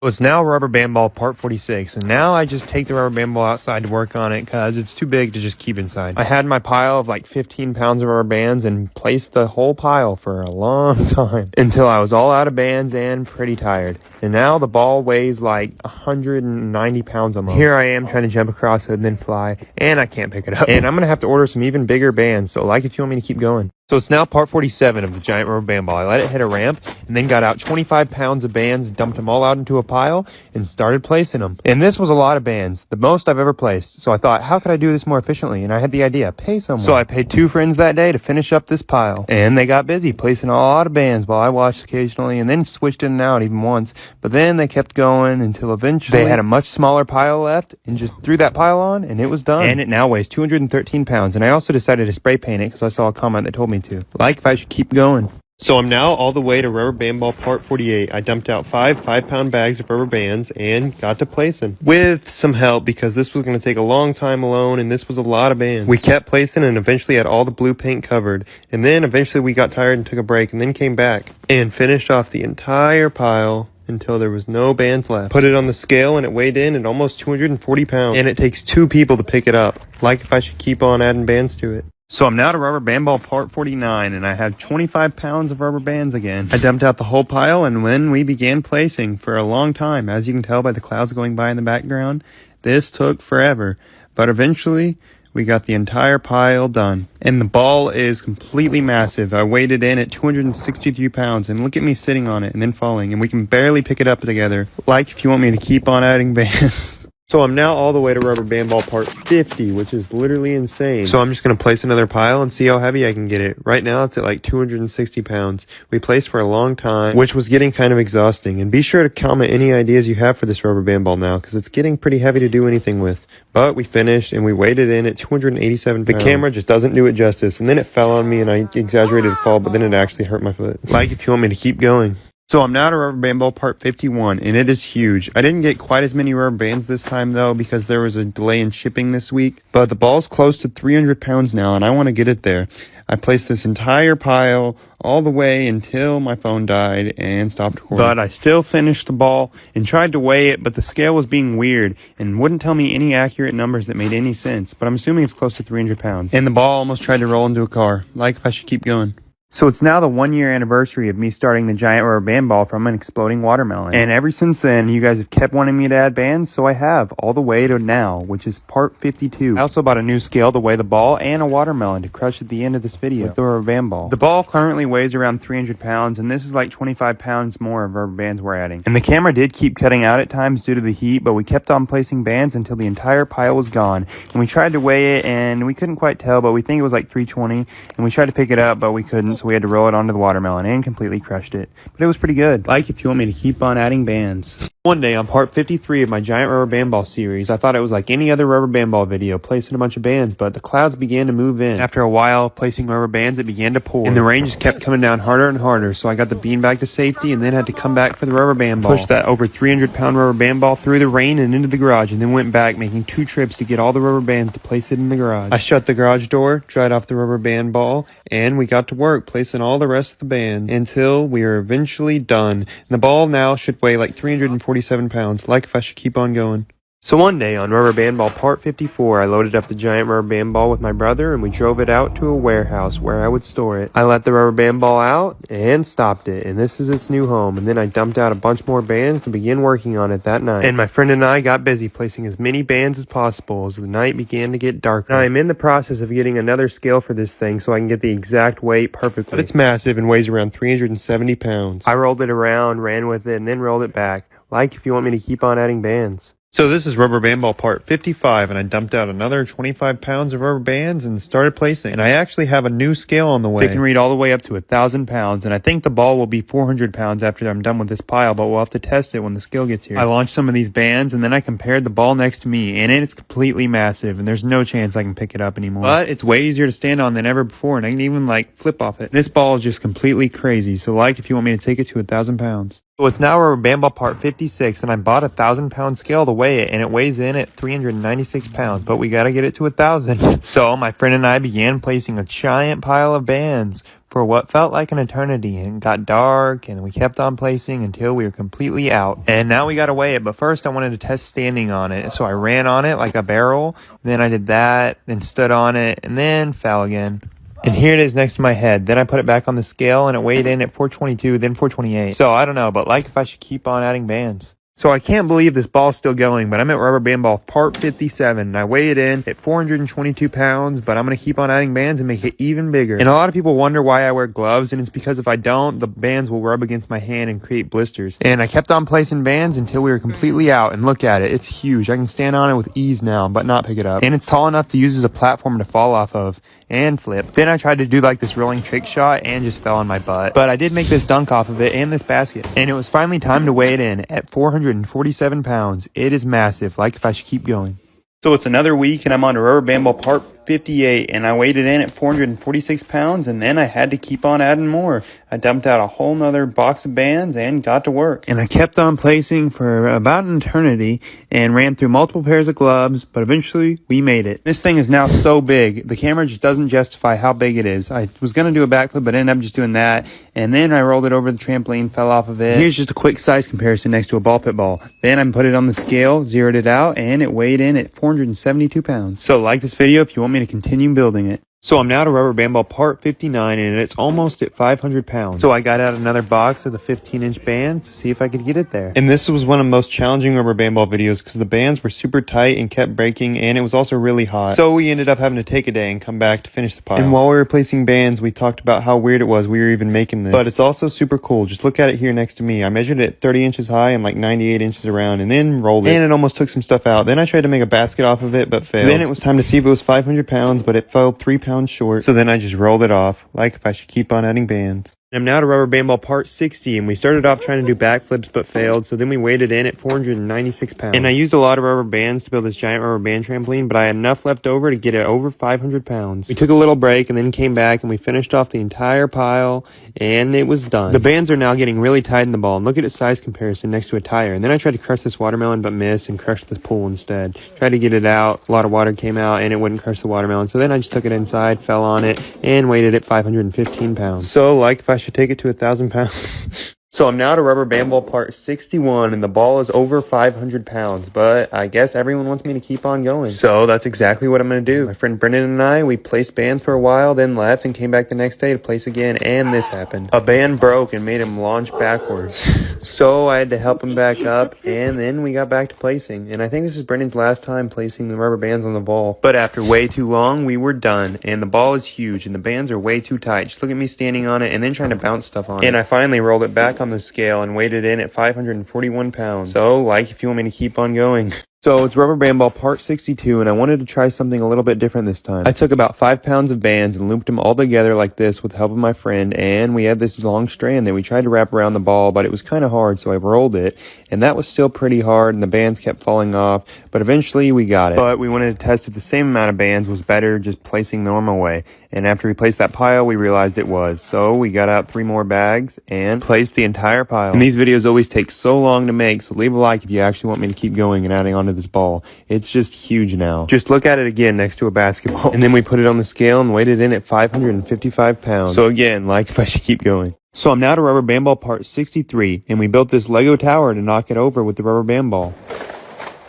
So it's now rubber band ball part 46, and now I just take the rubber band ball outside to work on it because it's too big to just keep inside. I had my pile of like 15 pounds of rubber bands and placed the whole pile for a long time until I was all out of bands and pretty tired. And now the ball weighs like 190 pounds almost. Here I am trying to jump across it and then fly, and I can't pick it up. And I'm going to have to order some even bigger bands, so like if you want me to keep going. So it's now part 47 of the giant rubber band ball. I let it hit a ramp and then got out 25 pounds of bands, dumped them all out into a pile, and started placing them. And this was a lot of bands, the most I've ever placed. So I thought, how could I do this more efficiently? And I had the idea, pay someone. So I paid 2 friends that day to finish up this pile. And they got busy placing a lot of bands while I watched occasionally, and then switched in and out even once. But then they kept going until eventually they had a much smaller pile left and just threw that pile on, and it was done. And it now weighs 213 pounds. And I also decided to spray paint it because I saw a comment that told me to. Like if I should keep going. So I'm now all the way to rubber band ball part 48. I dumped out 5 5-pound bags of rubber bands and got to placing with some help because this was going to take a long time alone, and this was a lot of bands. We kept placing and eventually had all the blue paint covered, and then eventually we got tired and took a break and then came back and finished off the entire pile until there was no bands left. Put it on the scale and it weighed in at almost 240 pounds, and it takes 2 people to pick it up. Like if I should keep on adding bands to it. So I'm now to rubber band ball part 49, and I have 25 pounds of rubber bands again. I dumped out the whole pile, and when we began placing for a long time, as you can tell by the clouds going by in the background, this took forever. But eventually, we got the entire pile done. And the ball is completely massive. I weighed it in at 263 pounds, and look at me sitting on it and then falling, and we can barely pick it up together. Like if you want me to keep on adding bands. So I'm now all the way to rubber band ball part 50, which is literally insane. So I'm just going to place another pile and see how heavy I can get it. Right now it's at like 260 pounds. We placed for a long time, which was getting kind of exhausting. And be sure to comment any ideas you have for this rubber band ball now, because it's getting pretty heavy to do anything with. But we finished and we weighed it in at 287 pounds. The camera just doesn't do it justice. And then it fell on me and I exaggerated the fall, but then it actually hurt my foot. Like if you want me to keep going. So I'm now to rubber band ball part 51, and it is huge. I didn't get quite as many rubber bands this time, though, because there was a delay in shipping this week. But the ball's close to 300 pounds now, and I want to get it there. I placed this entire pile all the way until my phone died and stopped recording. But I still finished the ball and tried to weigh it, but the scale was being weird and wouldn't tell me any accurate numbers that made any sense. But I'm assuming it's close to 300 pounds. And the ball almost tried to roll into a car. Like if I should keep going. So it's now the 1 year anniversary of me starting the giant rubber band ball from an exploding watermelon. And ever since then, you guys have kept wanting me to add bands, so I have, all the way to now, which is part 52. I also bought a new scale to weigh the ball and a watermelon to crush at the end of this video with the rubber band ball. The ball currently weighs around 300 pounds, and this is like 25 pounds more of rubber bands we're adding. And the camera did keep cutting out at times due to the heat, but we kept on placing bands until the entire pile was gone. And we tried to weigh it, and we couldn't quite tell, but we think it was like 320, and we tried to pick it up, but we couldn't, so we had to roll it onto the watermelon and completely crushed it. But it was pretty good. Like if you want me to keep on adding bands. One day on part 53 of my giant rubber band ball series, I thought it was like any other rubber band ball video, placing a bunch of bands, but the clouds began to move in. After a while of placing rubber bands, it began to pour, and the rain just kept coming down harder and harder, so I got the beanbag to safety and then had to come back for the rubber band ball. Pushed that over 300-pound rubber band ball through the rain and into the garage, and then went back, making 2 trips to get all the rubber bands to place it in the garage. I shut the garage door, dried off the rubber band ball, and we got to work placing all the rest of the bands until we were eventually done. And the ball now should weigh like 347 pounds, like if I should keep on going. So one day on Rubber Band Ball Part 54, I loaded up the giant rubber band ball with my brother and we drove it out to a warehouse where I would store it. I let the rubber band ball out and stopped it, and this is its new home. And then I dumped out a bunch more bands to begin working on it that night. And my friend and I got busy placing as many bands as possible as the night began to get darker. Now I'm in the process of getting another scale for this thing so I can get the exact weight perfectly. But it's massive and weighs around 370 pounds. I rolled it around, ran with it, and then rolled it back. Like if you want me to keep on adding bands. So this is Rubber Band Ball Part 55, and I dumped out another 25 pounds of rubber bands and started placing. And I actually have a new scale on the way. It can read all the way up to 1,000 pounds, and I think the ball will be 400 pounds after I'm done with this pile, but we'll have to test it when the scale gets here. I launched some of these bands, and then I compared the ball next to me, and it's completely massive, and there's no chance I can pick it up anymore. But it's way easier to stand on than ever before, and I can even, like, flip off it. This ball is just completely crazy, so like if you want me to take it to 1,000 pounds. So it's now Rubber Band Ball Part 56, and I bought a 1,000-pound scale to weigh it, and it weighs in at 396 pounds, but we gotta get it to 1,000. So my friend and I began placing a giant pile of bands for what felt like an eternity, and it got dark, and we kept on placing until we were completely out. And now we gotta weigh it, but first I wanted to test standing on it, so I ran on it like a barrel, then I did that, then stood on it, and then fell again. And here it is next to my head. Then I put it back on the scale and it weighed in at 422, then 428. So I don't know, but like if I should keep on adding bands. So I can't believe this ball's still going, but I'm at Rubber Band Ball Part 57, and I weigh it in at 422 pounds, but I'm going to keep on adding bands and make it even bigger. And a lot of people wonder why I wear gloves, and it's because if I don't, the bands will rub against my hand and create blisters. And I kept on placing bands until we were completely out, and look at it, it's huge. I can stand on it with ease now, but not pick it up. And it's tall enough to use as a platform to fall off of and flip. Then I tried to do like this rolling trick shot and just fell on my butt. But I did make this dunk off of it and this basket. And it was finally time to weigh it in at 447 pounds. It is massive, like if I should keep going. So it's another week and I'm on to Rubber Band Ball Part 58, and I weighed it in at 446 pounds, and then I had to keep on adding more. I dumped out a whole nother box of bands and got to work. And I kept on placing for about an eternity and ran through multiple pairs of gloves, but eventually we made it. This thing is now so big, the camera just doesn't justify how big it is. I was going to do a backflip, but ended up just doing that, and then I rolled it over the trampoline, fell off of it. And here's just a quick size comparison next to a ball pit ball. Then I put it on the scale, zeroed it out, and it weighed in at 472 pounds. So like this video if you want me to continue building it. So I'm now to Rubber Band Ball Part 59, and it's almost at 500 pounds. So I got out another box of the 15-inch bands to see if I could get it there. And this was one of the most challenging rubber band ball videos because the bands were super tight and kept breaking, and it was also really hot. So we ended up having to take a day and come back to finish the pile. And while we were placing bands, we talked about how weird it was we were even making this. But it's also super cool. Just look at it here next to me. I measured it 30 inches high and like 98 inches around, and then rolled it. And it almost took some stuff out. Then I tried to make a basket off of it, but failed. Then it was time to see if it was 500 pounds, but it fell 3 pounds short. So then I just rolled it off, like if I should keep on adding bands. I'm now to Rubber Band Ball Part 60, and we started off trying to do backflips but failed, so then we weighed it in at 496 pounds. And I used a lot of rubber bands to build this giant rubber band trampoline, but I had enough left over to get it over 500 pounds. We took a little break and then came back, and we finished off the entire pile, and it was done. The bands are now getting really tight in the ball, and look at its size comparison next to a tire. And then I tried to crush this watermelon but missed and crushed the pool instead. Tried to get it out, a lot of water came out, and it wouldn't crush the watermelon, so then I just took it inside, fell on it, and weighed it at 515 pounds. So like if I should take it to 1,000 pounds. So I'm now to rubber band ball part 61, and the ball is over 500 pounds, but I guess everyone wants me to keep on going. So that's exactly what I'm going to do. My friend Brendan and I, we placed bands for a while, then left and came back the next day to place again, and this happened. A band broke and made him launch backwards. So I had to help him back up, and then we got back to placing. And I think this is Brendan's last time placing the rubber bands on the ball. But after way too long, we were done, and the ball is huge, and the bands are way too tight. Just look at me standing on it and then trying to bounce stuff on it. And I finally rolled it back on the scale and weighed it in at 541 pounds. So, like, if you want me to keep on going. So it's rubber band ball part 62, and I wanted to try something a little bit different this time. I took about 5 pounds of bands and looped them all together like this with the help of my friend, and we had this long strand that we tried to wrap around the ball, but it was kind of hard, so I rolled it, and that was still pretty hard, and the bands kept falling off, but eventually we got it. But we wanted to test if the same amount of bands was better just placing the normal way, and after we placed that pile, we realized it was. So we got out 3 more bags and placed the entire pile. And these videos always take so long to make, so leave a like if you actually want me to keep going and adding onto this ball. It's just huge now. Just look at it again next to a basketball. And then we put it on the scale and weighed it in at 555 pounds. So again, like if I should keep going. So I'm now to rubber band ball part 63, and we built this Lego tower to knock it over with the rubber band ball.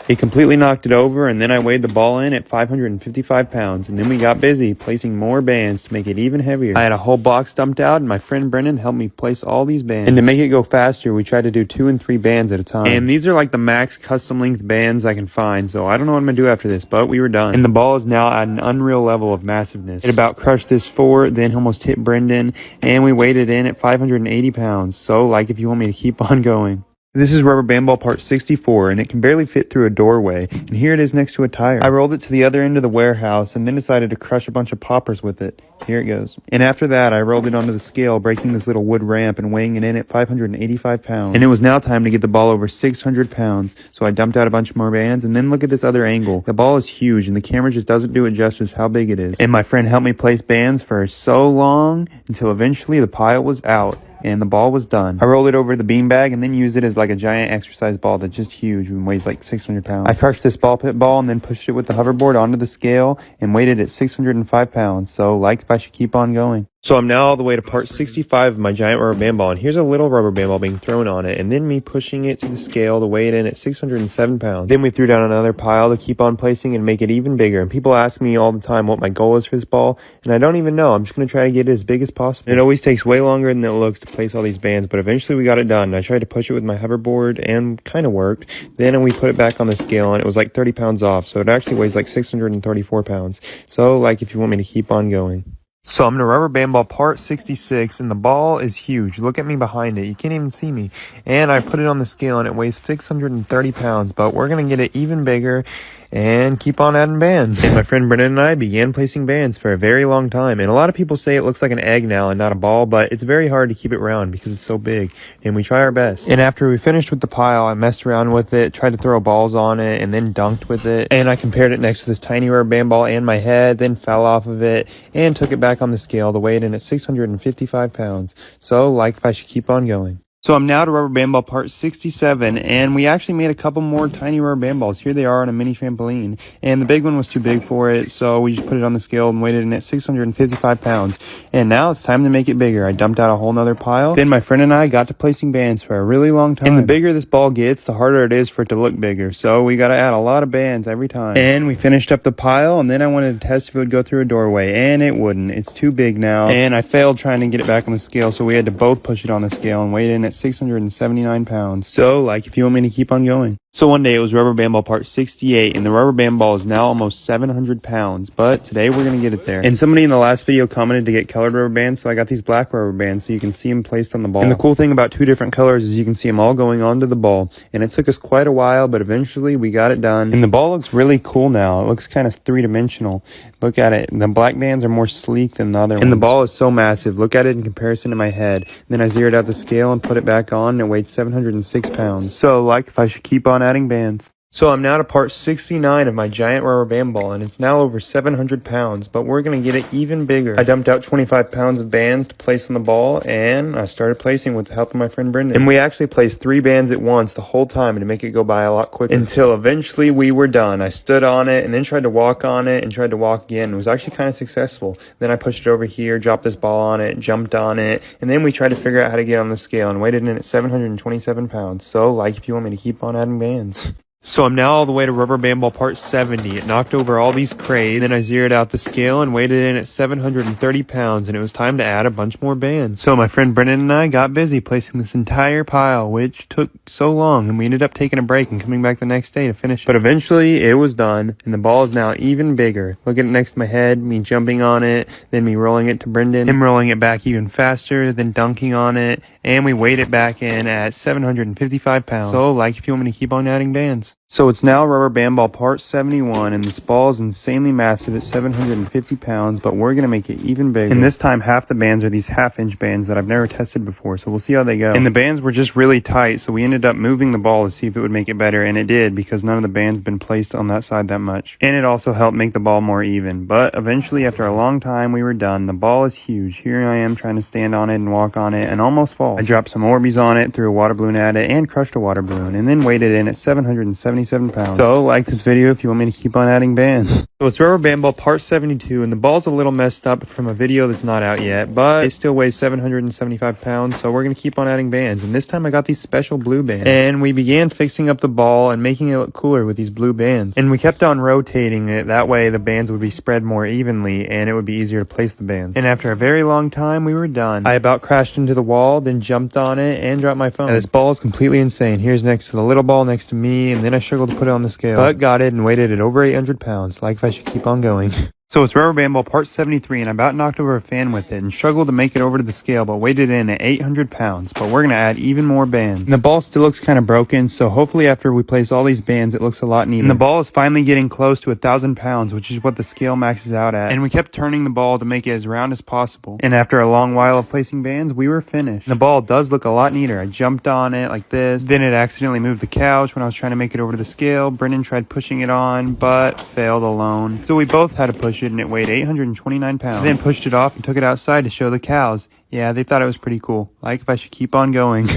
It completely knocked it over, and then I weighed the ball in at 555 pounds, and then we got busy placing more bands to make it even heavier. I had a whole box dumped out, and my friend Brendan helped me place all these bands. And to make it go faster, we tried to do 2 and 3 bands at a time. And these are like the max custom length bands I can find, so I don't know what I'm going to do after this, but we were done. And the ball is now at an unreal level of massiveness. It about crushed this fort, then almost hit Brendan, and we weighed it in at 580 pounds. So, like, if you want me to keep on going. This is rubber band ball part 64, and it can barely fit through a doorway, and here it is next to a tire. I rolled it to the other end of the warehouse and then decided to crush a bunch of poppers with it. Here it goes. And after that, I rolled it onto the scale, breaking this little wood ramp and weighing it in at 585 pounds. And it was now time to get the ball over 600 pounds, so I dumped out a bunch more bands, and then look at this other angle. The ball is huge, and the camera just doesn't do it justice how big it is. And my friend helped me place bands for so long, until eventually the pile was out. And the ball was done. I rolled it over the beanbag and then used it as like a giant exercise ball that's just huge and weighs like 600 pounds. I crushed this ball pit ball and then pushed it with the hoverboard onto the scale and weighed it at 605 pounds. So, like, if I should keep on going. So I'm now all the way to part 65 of my giant rubber band ball, and here's a little rubber band ball being thrown on it, and then me pushing it to the scale to weigh it in at 607 pounds. Then we threw down another pile to keep on placing and make it even bigger, and people ask me all the time what my goal is for this ball, and I don't even know. I'm just going to try to get it as big as possible. And it always takes way longer than it looks to place all these bands, but eventually we got it done. I tried to push it with my hoverboard, and kind of worked. Then we put it back on the scale, and it was like 30 pounds off, so it actually weighs like 634 pounds. So, like, if you want me to keep on going. So I'm in a rubber band ball part 66, and the ball is huge. Look at me behind it. You can't even see me. And I put it on the scale, and it weighs 630 pounds, but we're going to get it even bigger and keep on adding bands. And my friend Brendan and I began placing bands for a very long time, and a lot of people say it looks like an egg now and not a ball, but it's very hard to keep it round because it's so big, and we try our best. And after we finished with the pile, I messed around with it, tried to throw balls on it, and then dunked with it, and I compared it next to this tiny rubber band ball and my head, then fell off of it, and took it back on the scale to weigh it in at 655 pounds. So, like, if I should keep on going. So I'm now to rubber band ball part 67, and we actually made a couple more tiny rubber band balls. Here they are on a mini trampoline, and the big one was too big for it, so we just put it on the scale and weighed it in at 655 pounds. And now it's time to make it bigger. I dumped out a whole nother pile. Then my friend and I got to placing bands for a really long time. And the bigger this ball gets, the harder it is for it to look bigger, so we gotta add a lot of bands every time. And we finished up the pile, and then I wanted to test if it would go through a doorway, and it wouldn't. It's too big now, and I failed trying to get it back on the scale, so we had to both push it on the scale and weigh it in at 679 pounds. So, like, if you want me to keep on going. So one day it was rubber band ball part 68, and the rubber band ball is now almost 700 pounds, but today we're going to get it there. And somebody in the last video commented to get colored rubber bands, so I got these black rubber bands so you can see them placed on the ball. And the cool thing about 2 different colors is you can see them all going onto the ball, and it took us quite a while, but eventually we got it done. And the ball looks really cool now. It looks kind of 3-dimensional. Look at it. The black bands are more sleek than the other ones. And the ball is so massive. Look at it in comparison to my head. Then I zeroed out the scale and put it back on, and it weighed 706 pounds. So, like, if I should keep on adding bands. So I'm now to part 69 of my giant rubber band ball, and it's now over 700 pounds, but we're going to get it even bigger. I dumped out 25 pounds of bands to place on the ball, and I started placing with the help of my friend Brendan. And we actually placed 3 bands at once the whole time to make it go by a lot quicker. Until eventually we were done. I stood on it, and then tried to walk on it, and tried to walk again. It was actually kind of successful. Then I pushed it over here, dropped this ball on it, jumped on it, and then we tried to figure out how to get on the scale, and weighted in at 727 pounds. So, like, if you want me to keep on adding bands. So I'm now all the way to rubber band ball part 70. It knocked over all these crates. Then I zeroed out the scale and weighed it in at 730 pounds, and it was time to add a bunch more bands. So my friend Brennan and I got busy placing this entire pile, which took so long, and we ended up taking a break and coming back the next day to finish it. But eventually it was done, and the ball is now even bigger. Look at it next to my head, me jumping on it, then me rolling it to Brendan, him rolling it back even faster, then dunking on it, and we weighed it back in at 755 pounds. So, like, if you want me to keep on adding bands. So it's now rubber band ball part 71, and this ball is insanely massive at 750 pounds, but we're going to make it even bigger. And this time, half the bands are these half-inch bands that I've never tested before, so we'll see how they go. And the bands were just really tight, so we ended up moving the ball to see if it would make it better, and it did, because none of the bands had been placed on that side that much. And it also helped make the ball more even. But eventually, after a long time, we were done. The ball is huge. Here I am trying to stand on it and walk on it and almost fall. I dropped some Orbeez on it, threw a water balloon at it, and crushed a water balloon, and then weighed it in at 777 pounds. So, like this video if you want me to keep on adding bands. So it's rubber band ball part 72, and the ball's a little messed up from a video that's not out yet, but it still weighs 775 pounds, so we're going to keep on adding bands. And this time I got these special blue bands. And we began fixing up the ball and making it look cooler with these blue bands. And we kept on rotating it, that way the bands would be spread more evenly, and it would be easier to place the bands. And after a very long time, we were done. I about crashed into the wall, then jumped on it, and dropped my phone. And this ball is completely insane. Here's next to the little ball next to me, and then I struggled to put it on the scale. But got it and weighed it at over 800 pounds. Like if I should keep on going. So it's rubber band ball part 73, and I about knocked over a fan with it and struggled to make it over to the scale, but weighed it in at 800 pounds. But we're going to add even more bands. And the ball still looks kind of broken, so hopefully after we place all these bands, it looks a lot neater. And the ball is finally getting close to 1,000 pounds, which is what the scale maxes out at. And we kept turning the ball to make it as round as possible. And after a long while of placing bands, we were finished. And the ball does look a lot neater. I jumped on it like this. Then it accidentally moved the couch when I was trying to make it over to the scale. Brendan tried pushing it on, but failed alone. So we both had to push it, and it weighed 829 pounds. I then pushed it off and took it outside to show the cows. Yeah, they thought it was pretty cool. Like if I should keep on going.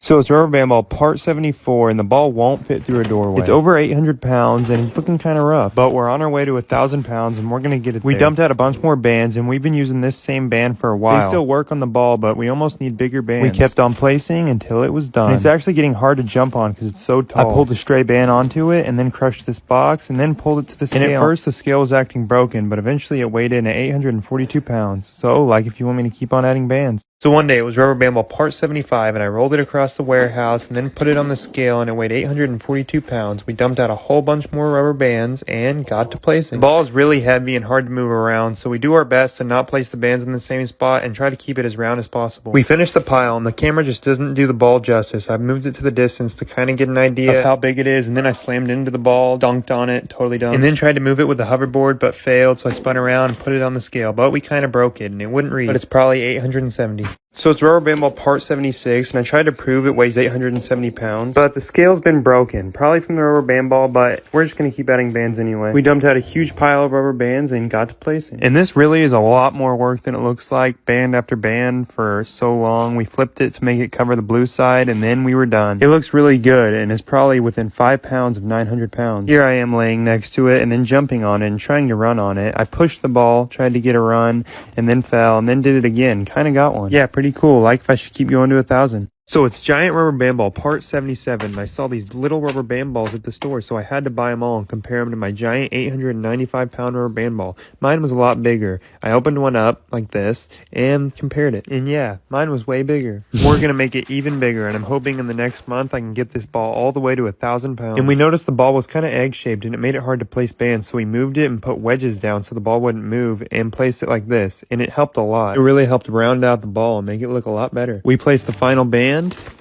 So it's rubber band ball part 74, and the ball won't fit through a doorway. It's over 800 pounds, and it's looking kind of rough. But we're on our way to 1,000 pounds, and we're going to get it there. We dumped out a bunch more bands, and we've been using this same band for a while. They still work on the ball, but we almost need bigger bands. We kept on placing until it was done. And it's actually getting hard to jump on because it's so tall. I pulled a stray band onto it, and then crushed this box, and then pulled it to the scale. And at first, the scale was acting broken, but eventually it weighed in at 842 pounds. So, like if you want me to keep on adding bands. So one day it was rubber band ball part 75, and I rolled it across the warehouse and then put it on the scale, and it weighed 842 pounds. We dumped out a whole bunch more rubber bands and got to placing. The ball is really heavy and hard to move around, so we do our best to not place the bands in the same spot and try to keep it as round as possible. We finished the pile, and the camera just doesn't do the ball justice. I've moved it to the distance to kind of get an idea of how big it is, and then I slammed into the ball, dunked on it, totally done. And then tried to move it with the hoverboard, but failed, so I spun around and put it on the scale. But we kind of broke it, and it wouldn't read. But it's probably 870. So it's rubber band ball part 76, and I tried to prove it weighs 870 pounds, but the scale's been broken, probably from the rubber band ball, but we're just going to keep adding bands anyway. We dumped out a huge pile of rubber bands and got to placing. And this really is a lot more work than it looks like, band after band for so long. We flipped it to make it cover the blue side, and then we were done. It looks really good, and it's probably within 5 pounds of 900 pounds. Here I am laying next to it and then jumping on it and trying to run on it. I pushed the ball, tried to get a run, and then fell, and then did it again. Kind of got one. Yeah, pretty cool. Like if I should keep going to 1,000. So it's giant rubber band ball part 77. I saw these little rubber band balls at the store, so I had to buy them all and compare them to my giant 895 pound rubber band ball. Mine was a lot bigger. I opened one up like this and compared it. And yeah, mine was way bigger. We're going to make it even bigger, and I'm hoping in the next month I can get this ball all the way to 1,000 pounds. And we noticed the ball was kind of egg-shaped, and it made it hard to place bands, so we moved it and put wedges down so the ball wouldn't move and placed it like this, and it helped a lot. It really helped round out the ball and make it look a lot better. We placed the final band,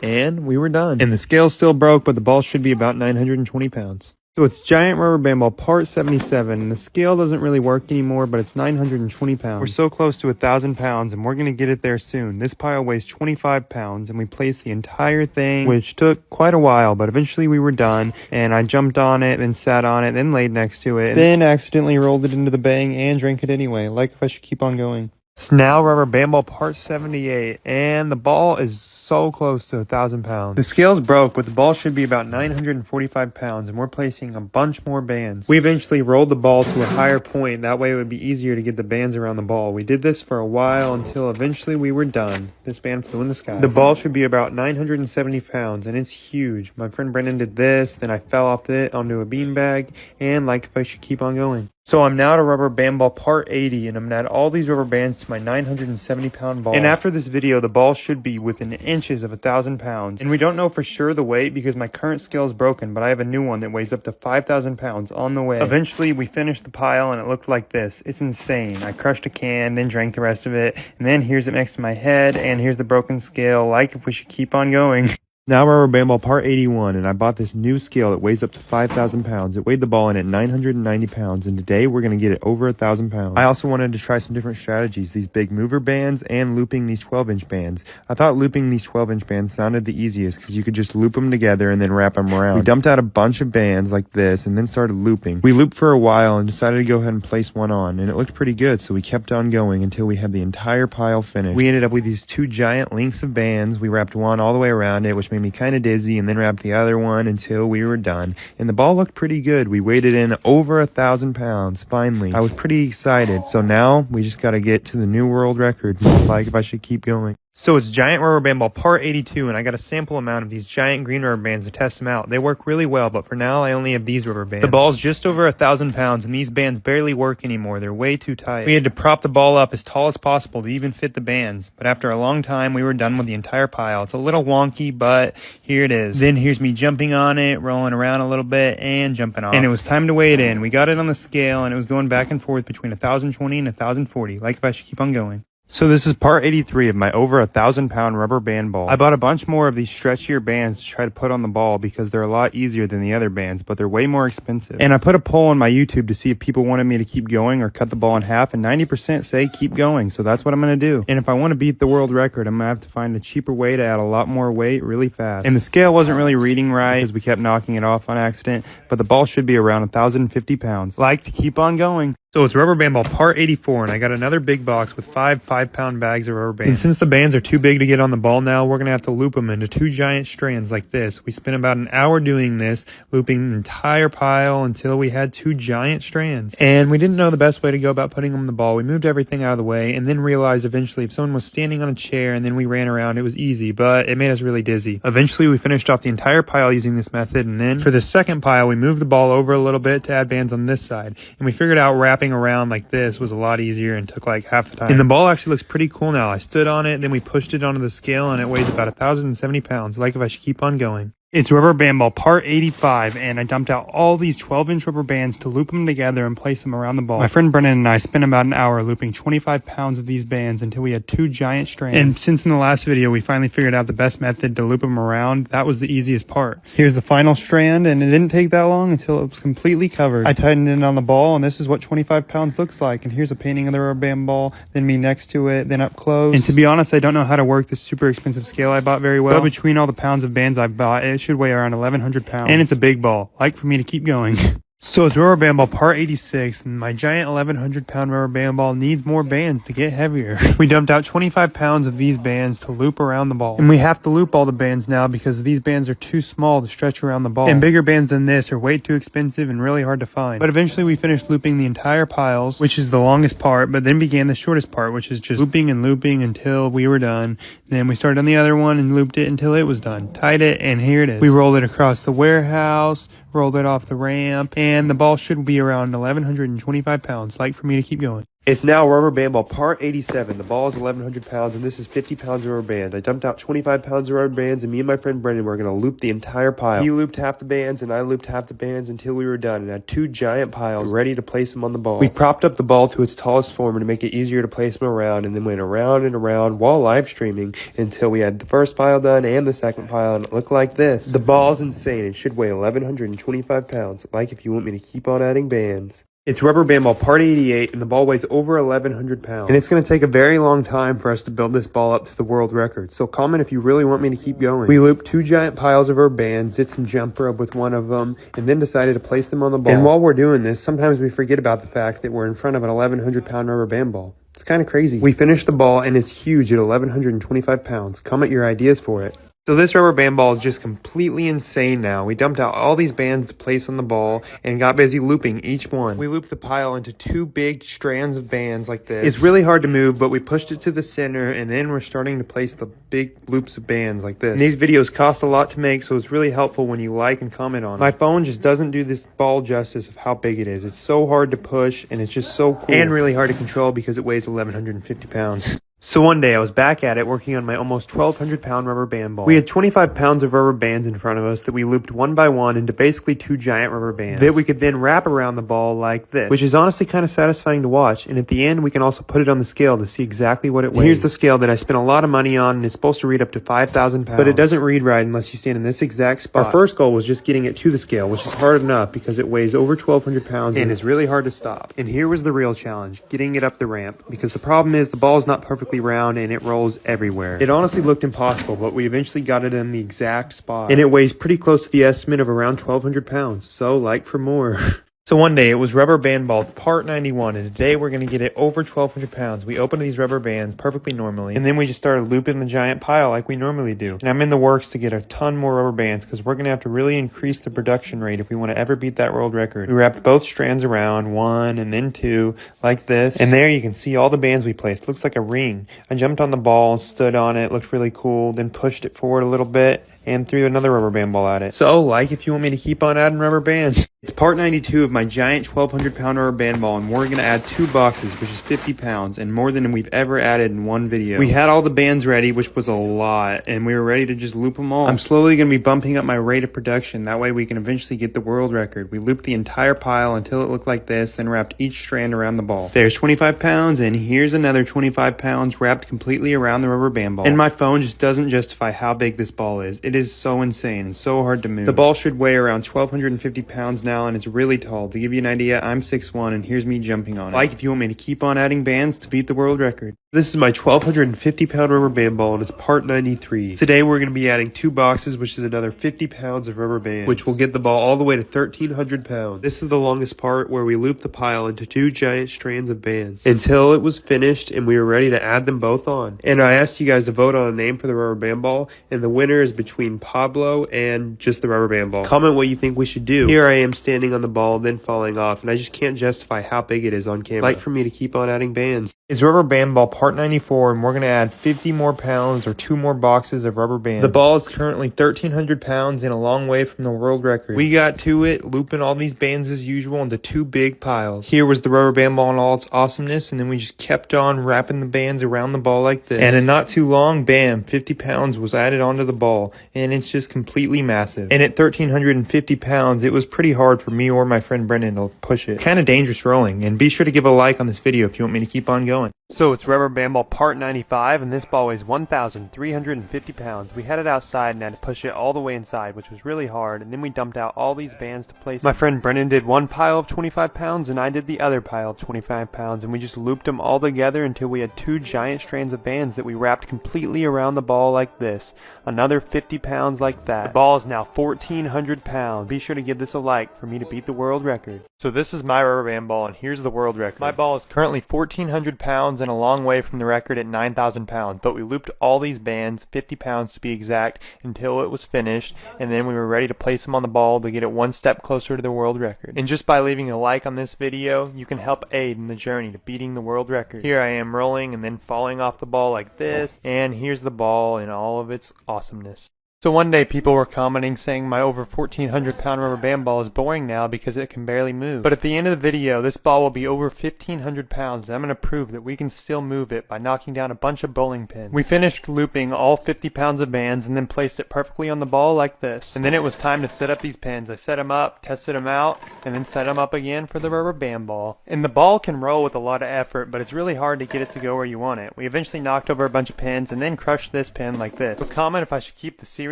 and we were done. And the scale still broke, but the ball should be about 920 pounds. So it's giant rubber band ball part 77. The scale doesn't really work anymore, but it's 920 pounds. We're so close to 1,000 pounds, and we're going to get it there soon. This pile weighs 25 pounds, and we placed the entire thing, which took quite a while, but eventually we were done, and I jumped on it, then sat on it, then laid next to it, then accidentally rolled it into the bang and drank it anyway, like if I should keep on going. It's now rubber band ball part 78, and the ball is so close to 1,000 pounds. The scales broke, but the ball should be about 945 pounds, and we're placing a bunch more bands. We eventually rolled the ball to a higher point, that way it would be easier to get the bands around the ball. We did this for a while until eventually we were done. This band flew in the sky. The ball should be about 970 pounds, and it's huge. My friend Brendan did this, then I fell off it onto a beanbag, and like if I should keep on going. So I'm now to rubber band ball part 80, and I'm going to add all these rubber bands to my 970 pound ball. And after this video, the ball should be within inches of 1,000 pounds. And we don't know for sure the weight because my current scale is broken, but I have a new one that weighs up to 5,000 pounds on the way. Eventually, we finished the pile, and it looked like this. It's insane. I crushed a can, then drank the rest of it, and then here's it next to my head, and here's the broken scale, like if we should keep on going. Now rubber band ball part 81, and I bought this new scale that weighs up to 5,000 pounds. It weighed the ball in at 990 pounds, and today we're going to get it over 1,000 pounds. I also wanted to try some different strategies, these big mover bands and looping these 12-inch bands. I thought looping these 12-inch bands sounded the easiest because you could just loop them together and then wrap them around. We dumped out a bunch of bands like this and then started looping. We looped for a while and decided to go ahead and place one on, and it looked pretty good, so we kept on going until we had the entire pile finished. We ended up with these two giant links of bands. We wrapped one all the way around it, which made me kind of dizzy, and then wrapped the other one until we were done, and the ball looked pretty good. We weighed it in over 1,000 pounds finally. I was pretty excited. So now we just got to get to the new world record, like if I should keep going. So it's giant rubber band ball part 82, and I got a sample amount of these giant green rubber bands to test them out. They work really well, but for now I only have these rubber bands. The ball's just over 1,000 pounds, and these bands barely work anymore. They're way too tight. We had to prop the ball up as tall as possible to even fit the bands, but after a long time we were done with the entire pile. It's a little wonky, but here it is. Then here's me jumping on it, rolling around a little bit, and jumping off. And it was time to weigh it in. We got it on the scale, and it was going back and forth between 1,020 and 1,040, like if I should keep on going. So this is part 83 of my over 1,000 pound rubber band ball. I bought a bunch more of these stretchier bands to try to put on the ball because they're a lot easier than the other bands, but they're way more expensive. And I put a poll on my YouTube to see if people wanted me to keep going or cut the ball in half, and 90% say keep going, so that's what I'm going to do. And if I want to beat the world record, I'm going to have to find a cheaper way to add a lot more weight really fast. And the scale wasn't really reading right because we kept knocking it off on accident, but the ball should be around 1,050 pounds. Like to keep on going. So it's rubber band ball part 84, and I got another big box with 5 5-pound bags of rubber bands. And since the bands are too big to get on the ball now, we're going to have to loop them into 2 giant strands like this. We spent about an hour doing this, looping the entire pile until we had 2 giant strands. And we didn't know the best way to go about putting them on the ball. We moved everything out of the way and then realized eventually if someone was standing on a chair and then we ran around, it was easy, but it made us really dizzy. Eventually we finished off the entire pile using this method, and then for the second pile, we moved the ball over a little bit to add bands on this side. And we figured out wrapping around like this was a lot easier and took like half the time. And the ball actually looks pretty cool now. I stood on it, then we pushed it onto the scale, and it weighs about 1,070 pounds, like if I should keep on going. It's rubber band ball part 85, and I dumped out all these 12-inch rubber bands to loop them together and place them around the ball. My friend Brennan and I spent about an hour looping 25 pounds of these bands until we had 2 giant strands. And since in the last video we finally figured out the best method to loop them around, that was the easiest part. Here's the final strand, and it didn't take that long until it was completely covered. I tightened it on the ball, and this is what 25 pounds looks like. And here's a painting of the rubber band ball, then me next to it, then up close. And to be honest, I don't know how to work this super expensive scale I bought very well, but between all the pounds of bands I've bought, it should weigh around 1,100 pounds. And it's a big ball, like for me to keep going. So it's rubber band ball part 86, and my giant 1,100 pound rubber band ball needs more bands to get heavier. We dumped out 25 pounds of these bands to loop around the ball. And we have to loop all the bands now because these bands are too small to stretch around the ball. And bigger bands than this are way too expensive and really hard to find. But eventually we finished looping the entire piles, which is the longest part, but then began the shortest part, which is just looping and looping until we were done. And then we started on the other one and looped it until it was done. Tied it, and here it is. We rolled it across the warehouse, rolled it off the ramp, and the ball should be around 1,125 pounds, like for me to keep going. It's now rubber band ball part 87. The ball is 1,100 pounds, and this is 50 pounds of rubber band. I dumped out 25 pounds of rubber bands, and me and my friend Brendan were going to loop the entire pile. He looped half the bands, and I looped half the bands until we were done, and had two giant piles ready to place them on the ball. We propped up the ball to its tallest form to make it easier to place them around, and then went around and around while live streaming until we had the first pile done and the second pile, and it looked like this. The ball's insane. It should weigh 1,125 pounds, like if you want me to keep on adding bands. It's rubber band ball part 88, and the ball weighs over 1,100 pounds. And it's going to take a very long time for us to build this ball up to the world record. So comment if you really want me to keep going. We looped two giant piles of our bands, did some jump rope with one of them, and then decided to place them on the ball. And while we're doing this, sometimes we forget about the fact that we're in front of an 1,100 pound rubber band ball. It's kind of crazy. We finished the ball, and it's huge at 1,125 pounds. Comment your ideas for it. So this rubber band ball is just completely insane now. We dumped out all these bands to place on the ball and got busy looping each one. We looped the pile into two big strands of bands like this. It's really hard to move, but we pushed it to the center, and then we're starting to place the big loops of bands like this. And these videos cost a lot to make, so it's really helpful when you like and comment on it. My phone just doesn't do this ball justice of how big it is. It's so hard to push, and it's just so cool. And really hard to control because it weighs 1,150 pounds. So one day I was back at it working on my almost 1,200 pound rubber band ball. We had 25 pounds of rubber bands in front of us that we looped one by one into basically two giant rubber bands that we could then wrap around the ball like this, which is honestly kind of satisfying to watch. And at the end we can also put it on the scale to see exactly what it weighs. Here's the scale that I spent a lot of money on, and it's supposed to read up to 5,000 pounds. But it doesn't read right unless you stand in this exact spot. Our first goal was just getting it to the scale, which is hard enough because it weighs over 1,200 pounds and is really hard to stop. And here was the real challenge, getting it up the ramp, because the problem is the ball is not perfectly round and it rolls everywhere. It honestly looked impossible, but we eventually got it in the exact spot. And it weighs pretty close to the estimate of around 1,200 pounds. So like for more. So one day it was rubber band ball part 91, and today we're going to get it over 1,200 pounds. We opened these rubber bands perfectly normally, and then we just started looping the giant pile like we normally do. And I'm in the works to get a ton more rubber bands because we're going to have to really increase the production rate if we want to ever beat that world record. We wrapped both strands around, one and then two, like this. And there you can see all the bands we placed. Looks like a ring. I jumped on the ball, stood on it, looked really cool, then pushed it forward a little bit and threw another rubber band ball at it. So like if you want me to keep on adding rubber bands. It's part 92 of my giant 1,200 pound rubber band ball, and we're going to add two boxes, which is 50 pounds, and more than we've ever added in one video. We had all the bands ready, which was a lot, and we were ready to just loop them all. I'm slowly going to be bumping up my rate of production, that way we can eventually get the world record. We looped the entire pile until it looked like this, then wrapped each strand around the ball. There's 25 pounds, and here's another 25 pounds wrapped completely around the rubber band ball. And my phone just doesn't justify how big this ball is. It is so insane and so hard to move. The ball should weigh around 1,250 pounds now, and it's really tall. To give you an idea, I'm 6'1", and here's me jumping on it. Like if you want me to keep on adding bands to beat the world record. This is my 1,250 pound rubber band ball, and it's part 93. Today we're going to be adding two boxes, which is another 50 pounds of rubber bands, which will get the ball all the way to 1,300 pounds. This is the longest part, where we looped the pile into two giant strands of bands until it was finished and we were ready to add them both on. And I asked you guys to vote on a name for the rubber band ball, and the winner is between Pablo and just the rubber band ball. Comment what you think we should do. Here I am standing on the ball, then falling off, and I just can't justify how big it is on camera. Like for me to keep on adding bands. It's rubber band ball part 94, and we're going to add 50 more pounds or two more boxes of rubber band. The ball is currently 1,300 pounds and a long way from the world record. We got to it, looping all these bands as usual into two big piles. Here was the rubber band ball in all its awesomeness, and then we just kept on wrapping the bands around the ball like this. And in not too long, bam, 50 pounds was added onto the ball, and it's just completely massive. And at 1,350 pounds, it was pretty hard for me or my friend Brendan to push it. Kind of dangerous rolling, and be sure to give a like on this video if you want me to keep on going. So it's rubber band ball part 95, and this ball weighs 1,350 pounds. We had it outside and had to push it all the way inside, which was really hard, and then we dumped out all these bands to place. My friend Brendan did one pile of 25 pounds, and I did the other pile of 25 pounds, and we just looped them all together until we had two giant strands of bands that we wrapped completely around the ball like this. Another 50 pounds like that. The ball is now 1,400 pounds. Be sure to give this a like for me to beat the world record. So this is my rubber band ball, and here's the world record. My ball is currently 1,400 pounds and a long way from the record at 9,000 pounds, but we looped all these bands, 50 pounds to be exact, until it was finished, and then we were ready to place them on the ball to get it one step closer to the world record. And just by leaving a like on this video, you can help aid in the journey to beating the world record. Here I am rolling and then falling off the ball like this, and here's the ball in all of its awesomeness. So one day people were commenting saying my over 1,400 pound rubber band ball is boring now because it can barely move. But at the end of the video, this ball will be over 1,500 pounds and I'm going to prove that we can still move it by knocking down a bunch of bowling pins. We finished looping all 50 pounds of bands and then placed it perfectly on the ball like this. And then it was time to set up these pins. I set them up, tested them out, and then set them up again for the rubber band ball. And the ball can roll with a lot of effort, but it's really hard to get it to go where you want it. We eventually knocked over a bunch of pins and then crushed this pin like this. So comment if I should keep the series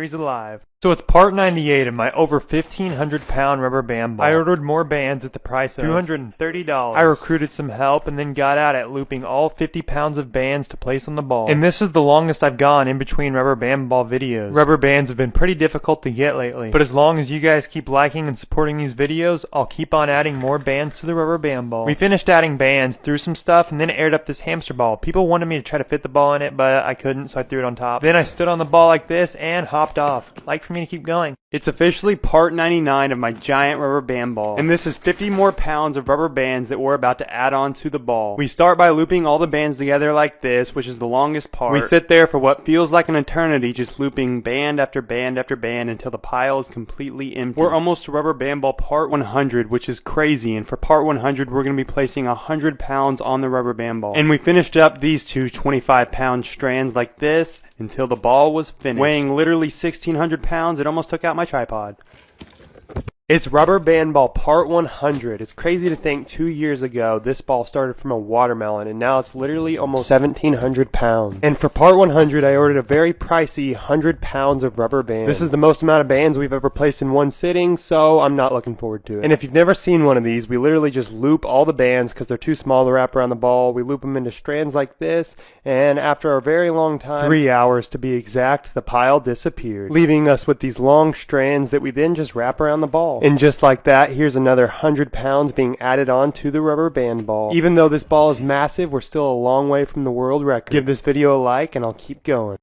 alive. So it's part 98 of my over 1,500 pound rubber band ball. I ordered more bands at the price of $230. I recruited some help and then got out at looping all 50 pounds of bands to place on the ball. And this is the longest I've gone in between rubber band ball videos. Rubber bands have been pretty difficult to get lately, but as long as you guys keep liking and supporting these videos, I'll keep on adding more bands to the rubber band ball. We finished adding bands, threw some stuff, and then aired up this hamster ball. People wanted me to try to fit the ball in it, but I couldn't, so I threw it on top. Then I stood on the ball like this and hopped off. Like for me to keep going. It's officially part 99 of my giant rubber band ball, and this is 50 more pounds of rubber bands that we're about to add on to the ball. We start by looping all the bands together like this, which is the longest part. We sit there for what feels like an eternity, just looping band after band after band until the pile is completely empty. We're almost to rubber band ball part 100, which is crazy, and for part 100 we're going to be placing 100 pounds on the rubber band ball. And we finished up these two 25-pound strands like this until the ball was finished. Weighing literally 1,600 pounds, it almost took out my tripod. It's rubber band ball part 100. It's crazy to think 2 years ago this ball started from a watermelon and now it's literally almost 1,700 pounds. And for part 100 I ordered a very pricey 100 pounds of rubber bands. This is the most amount of bands we've ever placed in one sitting, so I'm not looking forward to it. And if you've never seen one of these, we literally just loop all the bands because they're too small to wrap around the ball. We loop them into strands like this, and after a very long time, 3 hours to be exact, the pile disappeared, leaving us with these long strands that we then just wrap around the ball. And just like that, here's another 100 pounds being added on to the rubber band ball. Even though this ball is massive, we're still a long way from the world record. Give this video a like and I'll keep going.